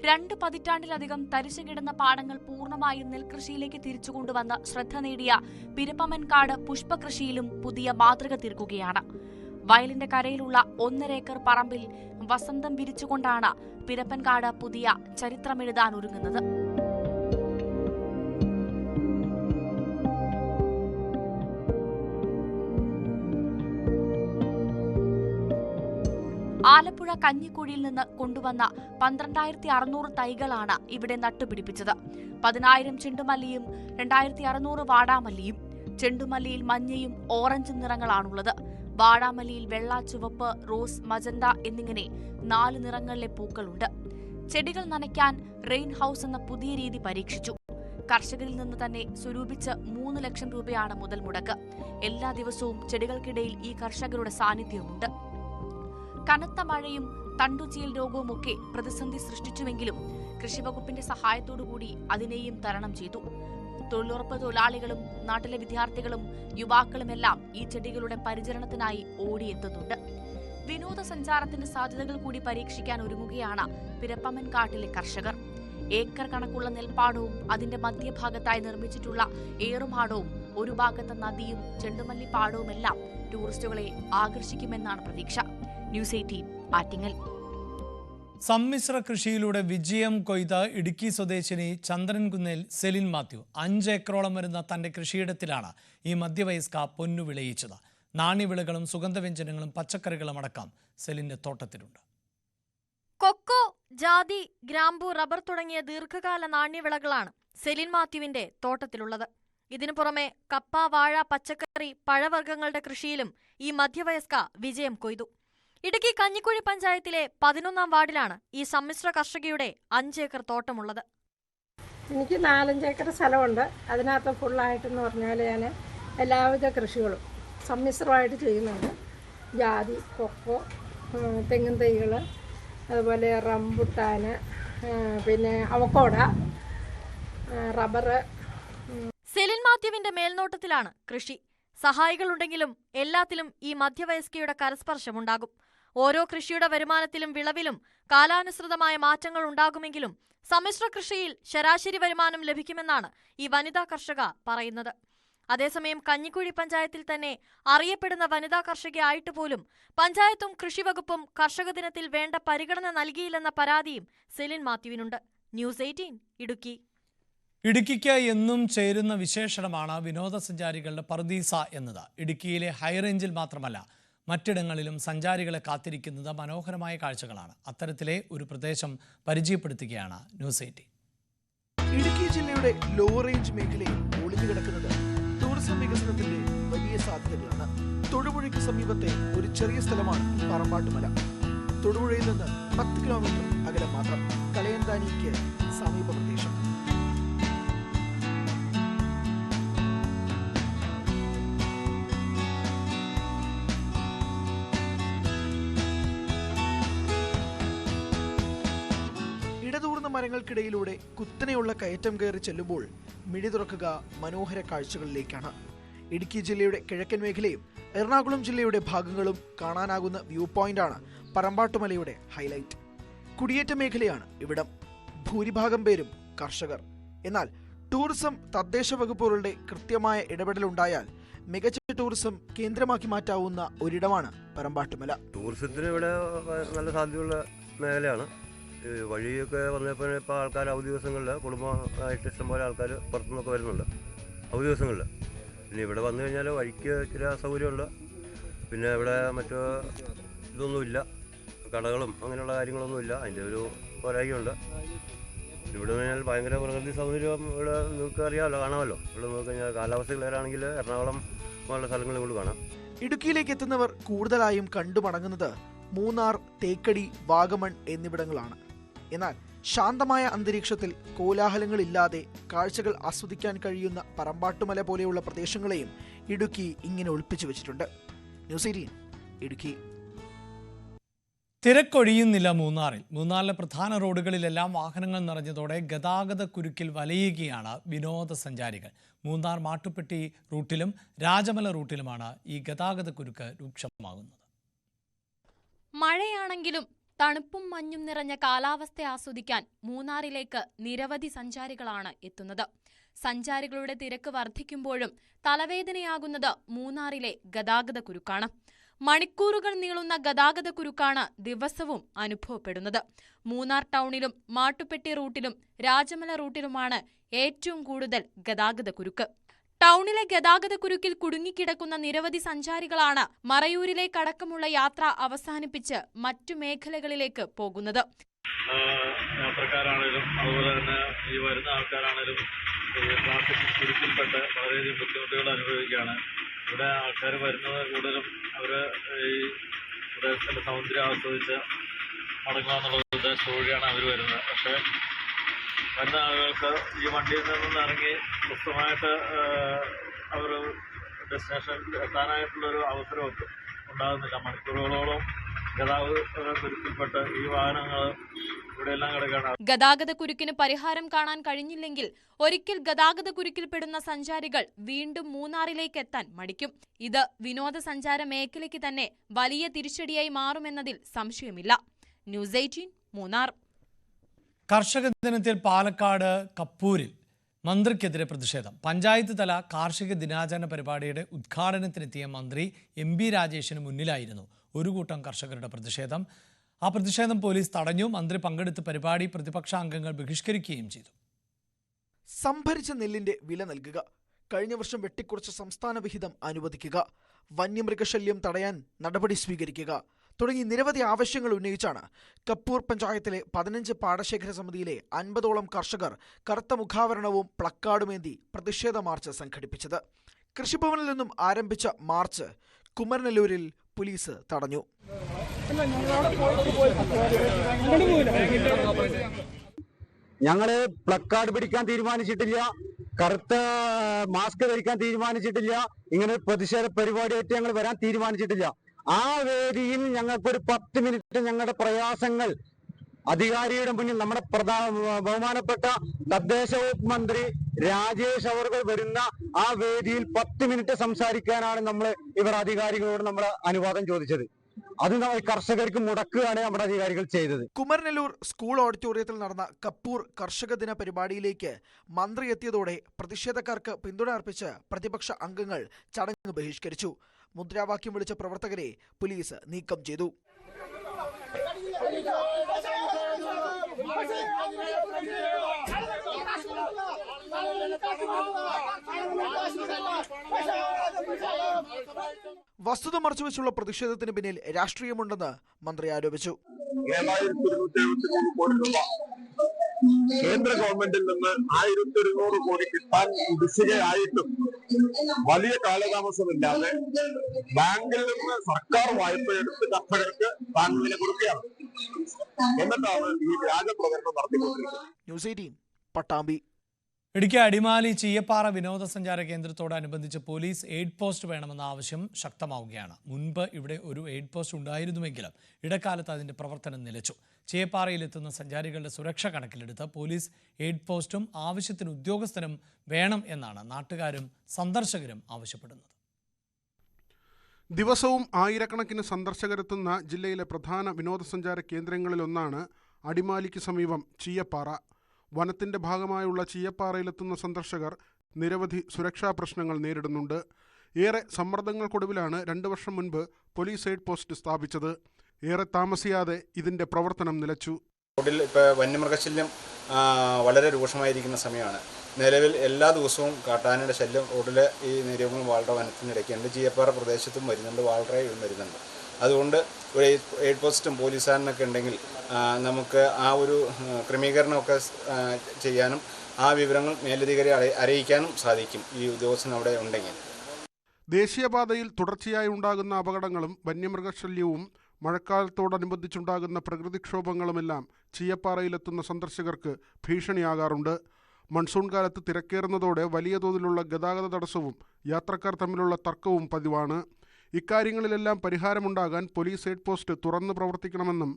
2 പതിറ്റാണ്ടിലധികം തരിശു കിടന്ന പാടങ്ങൾ പൂർണ്ണമായും നെൽകൃഷിയിലേക്ക് തിരിച്ചുകൊണ്ടുവന്ന് ശ്രദ്ധ നേടിയ പിരപ്പമൻകാട് പുഷ്പകൃഷിയിലും പുതിയ മാതൃക തീർക്കുകയാണ്. വയലിന്റെ കരയിലുള്ള 1.5 ഏക്കർ പറമ്പിൽ വസന്തം വിരിച്ചുകൊണ്ടാണ് പിരപ്പൻകാട് പുതിയ ചരിത്രമെഴുതാൻ ഒരുങ്ങുന്നത്. ആലപ്പുഴ കഞ്ഞിക്കുഴിയിൽ നിന്ന് കൊണ്ടുവന്ന 12,600 തൈകളാണ് ഇവിടെ നട്ടുപിടിപ്പിച്ചത്. 10,000 ചെണ്ടുമല്ലിയും 2,600 വാടാമല്ലിയും. ചെണ്ടുമല്ലിയിൽ മഞ്ഞയും ഓറഞ്ചും നിറങ്ങളാണുള്ളത്. വാടാമല്ലിയിൽ വെള്ള, ചുവപ്പ്, റോസ്, മജന്ത എന്നിങ്ങനെ 4 നിറങ്ങളിലെ പൂക്കളുണ്ട്. ചെടികൾ നനയ്ക്കാൻ റെയിൻ ഹൌസ് എന്ന പുതിയ രീതി പരീക്ഷിച്ചു. കർഷകരിൽ നിന്ന് തന്നെ സ്വരൂപിച്ച് 3 ലക്ഷം രൂപയാണ് മുതൽ മുടക്ക്. എല്ലാ ദിവസവും ചെടികൾക്കിടയിൽ ഈ കർഷകരുടെ സാന്നിധ്യമുണ്ട്. കനത്ത മഴയും തണ്ടുചീൽ രോഗവുമൊക്കെ പ്രതിസന്ധി സൃഷ്ടിച്ചുവെങ്കിലും കൃഷിവകുപ്പിന്റെ സഹായത്തോടുകൂടി അതിനെയും തരണം ചെയ്തു. തൊഴിലുറപ്പ് തൊഴിലാളികളും നാട്ടിലെ വിദ്യാർത്ഥികളും യുവാക്കളുമെല്ലാം ഈ ചെടികളുടെ പരിചരണത്തിനായി ഓടിയെത്തുന്നുണ്ട്. വിനോദസഞ്ചാരത്തിന്റെ സാധ്യതകൾ കൂടി പരീക്ഷിക്കാൻ ഒരുങ്ങുകയാണ് പിരപ്പമൻകാട്ടിലെ കർഷകർ. ഏക്കർ കണക്കുള്ള നെൽപ്പാടവും അതിന്റെ മധ്യഭാഗത്തായി നിർമ്മിച്ചിട്ടുള്ള ഏറുമാടവും ഒരു ഭാഗത്ത് നദിയും ചെണ്ടുമല്ലിപ്പാടവുമെല്ലാം ടൂറിസ്റ്റുകളെ ആകർഷിക്കുമെന്നാണ് പ്രതീക്ഷ. ന്യൂസ് 18 ആറ്റിങ്ങൽ. സമ്മിശ്ര കൃഷിയിലൂടെ വിജയം കൊയ്ത ഇടുക്കി സ്വദേശിനി ചന്ദ്രൻകുന്നിൽ സെലിൻ മാത്യു 5 ഏക്കറോളം വരുന്ന തന്റെ കൃഷിയിടത്തിലാണ് ഈ മധ്യവയസ്ക പൊന്നു വിളയിച്ചത്. നാണ്യവിളകളും സുഗന്ധവ്യഞ്ജനങ്ങളും പച്ചക്കറികളും അടക്കം സെലിന്റെ തോട്ടത്തിലുണ്ട്. കൊക്കോ, ജാതി, ഗ്രാമ്പു, റബ്ബർ തുടങ്ങിയ ദീർഘകാല നാണ്യവിളകളാണ് സെലിൻ മാത്യുവിന്റെ തോട്ടത്തിലുള്ളത്. ഇതിനു പുറമെ കപ്പ, വാഴ, പച്ചക്കറി, പഴവർഗ്ഗങ്ങളുടെ കൃഷിയിലും ഈ മധ്യവയസ്ക വിജയം കൊയ്തു. ഇടുക്കി കഞ്ഞിക്കുഴി പഞ്ചായത്തിലെ 11-ാം വാർഡിലാണ് ഈ സമ്മിശ്ര കർഷകയുടെ 5 ഏക്കർ തോട്ടമുള്ളത്. എനിക്ക് 4-5 ഏക്കർ സ്ഥലമുണ്ട്. അതിനകത്ത് ഫുള്ളായിട്ടെന്ന് പറഞ്ഞാൽ ഞാൻ എല്ലാവിധ കൃഷികളും സമ്മിശ്രമായിട്ട് ചെയ്യുന്നുണ്ട്. ജാതി, കൊക്കോ, തെങ്ങിൻ തൈകൾ, അതുപോലെ റംബുട്ടാന്, പിന്നെ അവക്കോട, റബ്ബർ. സെലിൻ മാത്യുവിന്റെ മേൽനോട്ടത്തിലാണ് കൃഷി. സഹായികളുണ്ടെങ്കിലും എല്ലാത്തിലും ഈ മധ്യവയസ്കയുടെ കരസ്പർശമുണ്ടാകും. ഓരോ കൃഷിയുടെ വരുമാനത്തിലും വിളവിലും കാലാനുസൃതമായ മാറ്റങ്ങൾ ഉണ്ടാകുമെങ്കിലും സമ്മിശ്ര കൃഷിയിൽ ശരാശരി വരുമാനം ലഭിക്കുമെന്നാണ് ഈ വനിതാ കർഷക പറയുന്നത്. അതേസമയം കഞ്ഞിക്കുഴി പഞ്ചായത്തിൽ തന്നെ അറിയപ്പെടുന്ന വനിതാ കർഷകയായിട്ട് പോലും പഞ്ചായത്തും കൃഷിവകുപ്പും കർഷക ദിനത്തിൽ വേണ്ട പരിഗണന നൽകിയില്ലെന്ന പരാതിയും സെലിൻ മാത്യുവിനുണ്ട്. ന്യൂസ് 18 ഇടുക്കി. ഇടുക്കിക്ക് എന്നും ചേരുന്ന വിശേഷണമാണ് വിനോദസഞ്ചാരികളുടെ പറുദീസ എന്നത്. ഇടുക്കിയിലെ ഹൈറേഞ്ചിൽ മാത്രമല്ല മറ്റിടങ്ങളിലും സഞ്ചാരികളെ കാത്തിരിക്കുന്നത് മനോഹരമായ കാഴ്ചകളാണ്. അത്തരത്തിലെ ഒരു പ്രദേശം പരിചയപ്പെടുത്തുകയാണ് ന്യൂസ് 18. ഇടുക്കി ജില്ലയുടെ ലോ റേഞ്ച് മേഖലയിൽ ഒളിഞ്ഞു കിടക്കുന്നത് ടൂറിസം വികസനത്തിന്റെ വലിയ സാധ്യതകളാണ്. തൊടുപുഴയ്ക്ക് സമീപത്തെ ഒരു ചെറിയ സ്ഥലമാണ് പറമ്പാട്ടുമല. തൊടുപുഴയിൽ നിന്ന് 10 കിലോമീറ്റർ അകലെ മാത്രം കലയന്താനിക്ക് സമീപ പ്രദേശം. ഇടതൂർന്ന മരങ്ങൾക്കിടയിലൂടെ കുത്തനെയുള്ള കയറ്റം കയറി ചെല്ലുമ്പോൾ മിഴി തുറക്കുക മനോഹര കാഴ്ചകളിലേക്കാണ്. ഇടുക്കി ജില്ലയുടെ കിഴക്കൻ മേഖലയും എറണാകുളം ജില്ലയുടെ ഭാഗങ്ങളും കാണാനാകുന്ന വ്യൂ പോയിന്റാണ് പറമ്പാട്ടുമലയുടെ ഹൈലൈറ്റ്. കുടിയേറ്റ മേഖലയാണ് ഇവിടം. ഭൂരിഭാഗം പേരും കർഷകർ. എന്നാൽ ടൂറിസം തദ്ദേശ വകുപ്പുകളുടെ കൃത്യമായ ഇടപെടലുണ്ടായാൽ മികച്ച ടൂറിസം കേന്ദ്രമാക്കി മാറ്റാവുന്ന ഒരിടമാണ് പറമ്പാട്ടുമല. ടൂറിസത്തിന് ഇവിടെ നല്ല സാധ്യതയുള്ള മേഖലയാണ്. വഴിയൊക്കെ വന്നപ്പോൾ ഇപ്പോൾ ആൾക്കാർ അവധി ദിവസങ്ങളിൽ കുടുംബമായിട്ട് ഇഷ്ടംപോലെ ആൾക്കാർ പുറത്തുനിന്നൊക്കെ വരുന്നുണ്ട് അവധി ദിവസങ്ങളിൽ. പിന്നെ ഇവിടെ വന്നു കഴിഞ്ഞാൽ വഴിക്ക് ചില അസൗകര്യമുണ്ട്. പിന്നെ ഇവിടെ മറ്റു ഇതൊന്നുമില്ല, കടകളും അങ്ങനെയുള്ള കാര്യങ്ങളൊന്നുമില്ല. അതിൻ്റെ ഒരു പോരായ്മയുണ്ട്. ഇവിടെ നിന്ന് കഴിഞ്ഞാൽ ഭയങ്കര പ്രകൃതി സൗന്ദര്യം ഇവിടെ നിങ്ങൾക്ക് അറിയാമല്ലോ, കാണാമല്ലോ. ഇവിടെ നോക്കി കഴിഞ്ഞാൽ കാലാവസ്ഥ ക്ലിയറാണെങ്കിൽ എറണാകുളം പോലുള്ള സ്ഥലങ്ങളിൽ കൂടി കാണാം. ഇടുക്കിയിലേക്ക് എത്തുന്നവർ കൂടുതലായും കണ്ടുമടങ്ങുന്നത് മൂന്നാർ, തേക്കടി, വാഗമൺ എന്നിവിടങ്ങളാണ്. എന്നാൽ ശാന്തമായ അന്തരീക്ഷത്തിൽ കോലാഹലങ്ങളില്ലാതെ കാഴ്ചകൾ ആസ്വദിക്കാൻ കഴിയുന്ന പറമ്പാട്ടുമല പോലെയുള്ള പ്രദേശങ്ങളെയും ഇടുക്കി ഇങ്ങനെ ഒളിപ്പിച്ചു വെച്ചിട്ടുണ്ട്. ന്യൂസ് 18 ഇടുക്കി. തിരക്കൊഴിയുന്നില്ല മൂന്നാറിലെ പ്രധാന റോഡുകളിലെല്ലാം വാഹനങ്ങൾ നിറഞ്ഞതോടെ ഗതാഗത കുരുക്കിൽ വലയുകയാണ് വിനോദസഞ്ചാരികൾ. മൂന്നാർ മാട്ടുപ്പെട്ടി റൂട്ടിലും രാജമല റൂട്ടിലുമാണ് ഈ ഗതാഗത കുരുക്ക് രൂക്ഷമാകുന്നത്. മഴയാണെങ്കിലും തണുപ്പും മഞ്ഞും നിറഞ്ഞ കാലാവസ്ഥ ആസ്വദിക്കാൻ മൂന്നാറിലേക്ക് നിരവധി സഞ്ചാരികളാണ് എത്തുന്നത്. സഞ്ചാരികളുടെ തിരക്ക് വർദ്ധിക്കുമ്പോഴും തലവേദനയാകുന്നത് മൂന്നാറിലെ ഗതാഗത കുരുക്കാണ്. മണിക്കൂറുകൾ നീളുന്ന ഗതാഗത കുരുക്കാണ് ദിവസവും അനുഭവപ്പെടുന്നത്. മൂന്നാർ ടൗണിലും മാട്ടുപ്പെട്ടി റൂട്ടിലും രാജമല റൂട്ടിലുമാണ് ഏറ്റവും കൂടുതൽ ഗതാഗത കുരുക്ക്. ടൗണിലെ ഗതാഗത കുരുക്കിൽ കുടുങ്ങിക്കിടക്കുന്ന നിരവധി സഞ്ചാരികളാണ് മറയൂരിലേക്കടക്കമുള്ള യാത്ര അവസാനിപ്പിച്ച് മറ്റു മേഖലകളിലേക്ക് പോകുന്നത്. യാത്രക്കാരാണേലും അതുപോലെ തന്നെ ഈ വരുന്ന ആൾക്കാരാണേലും ട്രാഫിക് കുരുക്കിൽപ്പെട്ട് വളരെയധികം ബുദ്ധിമുട്ടുകൾ അനുഭവിക്കുകയാണ്. ഇവിടെ ആൾക്കാർ വരുന്നത് കൂടുതലും അവർ ഈ പ്രദേശത്തിൻ്റെ സൗന്ദര്യം ആസ്വദിച്ച് മടങ്ങുക എന്നുള്ള ഉദ്ദേശത്തോടെയാണ് അവർ വരുന്നത്. പക്ഷേ വരുന്ന ആളുകൾക്ക് ഈ വണ്ടിയിൽ നിന്നും ഇറങ്ങി സ്വസ്ഥമായിട്ട് അവർ ഡെസ്റ്റിനേഷനിൽ എത്താനായിട്ടുള്ളൊരു അവസരം ഉണ്ടാകുന്നില്ല. മണിക്കൂറുകളോളം ഗതാഗത കുരുക്കിൽപ്പെട്ട് ഈ വാഹനങ്ങൾ ഇവിടെയെല്ലാം കിടക്കുകയാണ്. ഗതാഗത കുരുക്കിന് പരിഹാരം കാണാൻ കഴിഞ്ഞില്ലെങ്കിൽ ഒരിക്കൽ ഗതാഗത കുരുക്കിൽപ്പെടുന്ന സഞ്ചാരികൾ വീണ്ടും മൂന്നാറിലേക്ക് എത്താൻ മടിക്കും. ഇത് വിനോദസഞ്ചാര മേഖലയ്ക്ക് തന്നെ വലിയ തിരിച്ചടിയായി മാറുമെന്നതിൽ സംശയമില്ല. ന്യൂസ് 18 മൂന്നാർ. കർഷക ദിനത്തിൽ പാലക്കാട് കപ്പൂരിൽ മന്ത്രിക്കെതിരെ പ്രതിഷേധം. പഞ്ചായത്ത് തല കാർഷിക ദിനാചരണ പരിപാടിയുടെ ഉദ്ഘാടനത്തിനെത്തിയ മന്ത്രി MP രാജേഷിന് മുന്നിലായിരുന്നു ഒരു കൂട്ടം കർഷകരുടെ പ്രതിഷേധം. ആ പ്രതിഷേധം പോലീസ് തടഞ്ഞു. മന്ത്രി പങ്കെടുത്ത പരിപാടി പ്രതിപക്ഷ അംഗങ്ങൾ ബഹിഷ്കരിക്കുകയും ചെയ്തു. സംഭരിച്ച നെല്ലിന്റെ വില നൽകുക, കഴിഞ്ഞ വർഷം വെട്ടിക്കുറച്ച സംസ്ഥാന വിഹിതം അനുവദിക്കുക, വന്യമൃഗശല്യം തടയാൻ നടപടി സ്വീകരിക്കുക തുടങ്ങി നിരവധി ആവശ്യങ്ങൾ ഉന്നയിച്ചാണ് കപ്പൂർ പഞ്ചായത്തിലെ 15 പാടശേഖര സമിതിയിലെ 50ഓളം കർഷകർ കറുത്ത മുഖാവരണവും പ്ലക്കാർഡുമേന്തി പ്രതിഷേധ മാർച്ച് സംഘടിപ്പിച്ചത്. കൃഷിഭവനിൽ നിന്നും ആരംഭിച്ച മാർച്ച് കുമരനെല്ലൂരിൽ പോലീസ് തടഞ്ഞു. ഞങ്ങള് പ്ലക്കാർഡ് പിടിക്കാൻ തീരുമാനിച്ചിട്ടില്ല, കറുത്ത മാസ്ക് ധരിക്കാൻ തീരുമാനിച്ചിട്ടില്ല, ഇങ്ങനെ പ്രതിഷേധ പരിപാടിയായിട്ട് ഞങ്ങൾ വരാൻ തീരുമാനിച്ചിട്ടില്ല. ആ വേദിയിൽ ഞങ്ങൾക്കൊരു 10 മിനിറ്റ് ഞങ്ങളുടെ പ്രയാസങ്ങൾ അധികാരിയുടെ മുന്നിൽ നമ്മുടെ ബഹുമാനപ്പെട്ട തദ്ദേശ വകുപ്പ് മന്ത്രി രാജേഷ് അവർ വരുന്ന ആ വേദിയിൽ 10 മിനിറ്റ് സംസാരിക്കാനാണ് ഇവർ അധികാരികളോട് നമ്മൾ അനുവാദം ചോദിച്ചത്. അത് കർഷകർക്ക് മുടക്കുകയാണ് നമ്മുടെ അധികാരികൾ ചെയ്തത്. കുമരനെല്ലൂർ സ്കൂൾ ഓഡിറ്റോറിയത്തിൽ നടന്ന കപ്പൂർ കർഷക ദിന പരിപാടിയിലേക്ക് മന്ത്രി എത്തിയതോടെ പ്രതിഷേധക്കാർക്ക് പിന്തുണ അർപ്പിച്ച് പ്രതിപക്ഷ അംഗങ്ങൾ ചടങ്ങ് ബഹിഷ്കരിച്ചു. മുദ്രാവാക്യം വിളിച്ച പ്രവർത്തകരെ പോലീസ് നീക്കം ചെയ്തു. വസ്തുത മറച്ചുവെച്ചുള്ള പ്രതിഷേധത്തിന് പിന്നിൽ രാഷ്ട്രീയമുണ്ടെന്ന് മന്ത്രി ആരോപിച്ചു. കേന്ദ്ര ഗവൺമെന്റിൽ നിന്ന് 1200 കോടി കിട്ടാൻ കുടിശ്ശികയായിട്ടും വലിയ കാലതാമസമില്ലാതെ ബാങ്കിൽ നിന്ന് സർക്കാർ വായ്പ എടുത്ത് കർഷകർക്ക് ബാങ്കിന് കൊടുക്കുകയാണ്. എന്നിട്ടാണ് ഈ വ്യാജ പ്രകടനം നടത്തിക്കൊണ്ടിരിക്കുന്നത്. ന്യൂസ് 18 പട്ടാമ്പി. ഇടുക്കി അടിമാലി ചീയപ്പാറ വിനോദസഞ്ചാര കേന്ദ്രത്തോടനുബന്ധിച്ച് പോലീസ് എയ്ഡ് പോസ്റ്റ് വേണമെന്ന ആവശ്യം ശക്തമാവുകയാണ്. മുൻപ് ഇവിടെ ഒരു എയ്ഡ് പോസ്റ്റ് ഉണ്ടായിരുന്നുവെങ്കിലും ഇടക്കാലത്ത് അതിന്റെ പ്രവർത്തനം നിലച്ചു. ചീയപ്പാറയിലെത്തുന്ന സഞ്ചാരികളുടെ സുരക്ഷ കണക്കിലെടുത്ത് പോലീസ് എയ്ഡ് പോസ്റ്റും ആവശ്യത്തിന് ഉദ്യോഗസ്ഥനും വേണം എന്നാണ് നാട്ടുകാരും സന്ദർശകരും ആവശ്യപ്പെടുന്നത്. ദിവസവും ആയിരക്കണക്കിന് സന്ദർശകരെത്തുന്ന ജില്ലയിലെ പ്രധാന വിനോദസഞ്ചാര കേന്ദ്രങ്ങളിലൊന്നാണ് അടിമാലിക്ക് സമീപം ചീയപ്പാറ. വനത്തിന്റെ ഭാഗമായുള്ള ചീയപ്പാറയിലെത്തുന്ന സന്ദർശകർ നിരവധി സുരക്ഷാ പ്രശ്നങ്ങൾ നേരിടുന്നുണ്ട്. ഏറെ സമ്മർദ്ദങ്ങൾക്കൊടുവിലാണ് 2 വർഷം മുൻപ് പോലീസ് എയ്ഡ് പോസ്റ്റ് സ്ഥാപിച്ചത്. ഏറെ താമസിയാതെ ഇതിന്റെ പ്രവർത്തനം നിലച്ചു. റോഡിൽ ഇപ്പോൾ വന്യമൃഗശല്യം വളരെ രൂക്ഷമായിരിക്കുന്ന സമയമാണ്. നിലവിൽ എല്ലാ ദിവസവും കാട്ടാനയുടെ ശല്യം റോഡിൽ ഈ നെരിയകുളം വാൾറ വനത്തിനിടയ്ക്കുണ്ട്. ചീയപ്പാറ പ്രദേശത്തും വരുന്നുണ്ട്, വാൾറയും വരുന്നുണ്ട്. അതുകൊണ്ട് ഒരു എയ്ഡ് പോസ്റ്റും പോലീസുകാരനൊക്കെ ഉണ്ടെങ്കിൽ നമുക്ക് ആ ഒരു ക്രമീകരണമൊക്കെ ചെയ്യാനും ആ വിവരങ്ങൾ മേലധികാരി അറിയിക്കാനും സാധിക്കും ഈ ഉദ്യോഗസ്ഥൻ അവിടെ ഉണ്ടെങ്കിൽ. ദേശീയപാതയിൽ തുടർച്ചയായി ഉണ്ടാകുന്ന അപകടങ്ങളും വന്യമൃഗശല്യവും മഴക്കാലത്തോടനുബന്ധിച്ചുണ്ടാകുന്ന പ്രകൃതിക്ഷോഭങ്ങളുമെല്ലാം ചീയപ്പാറയിലെത്തുന്ന സന്ദർശകർക്ക് ഭീഷണിയാകാറുണ്ട്. മൺസൂൺ കാലത്ത് തിരക്കേറുന്നതോടെ വലിയ തോതിലുള്ള ഗതാഗത തടസ്സവും യാത്രക്കാർ തമ്മിലുള്ള തർക്കവും പതിവാണ്. ഇക്കാര്യങ്ങളിലെല്ലാം പരിഹാരമുണ്ടാകാൻ പോലീസ് എയ്ഡ് പോസ്റ്റ് തുറന്ന് പ്രവർത്തിക്കണമെന്നും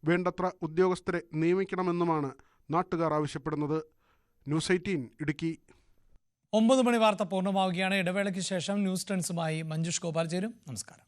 വേണ്ടത്ര ഉദ്യോഗസ്ഥരെ നിയമിക്കണമെന്നുമാണ് നാട്ടുകാർ ആവശ്യപ്പെടുന്നത്. ന്യൂസ് 18 ഇടുക്കി. 9 മണി വാർത്ത പൂർണ്ണമാവുകയാണ്. ഇടവേളയ്ക്ക് ശേഷം ന്യൂസ് ടെൻസുമായി മഞ്ജുഷ് ഗോപാൽ ചേരും. നമസ്കാരം.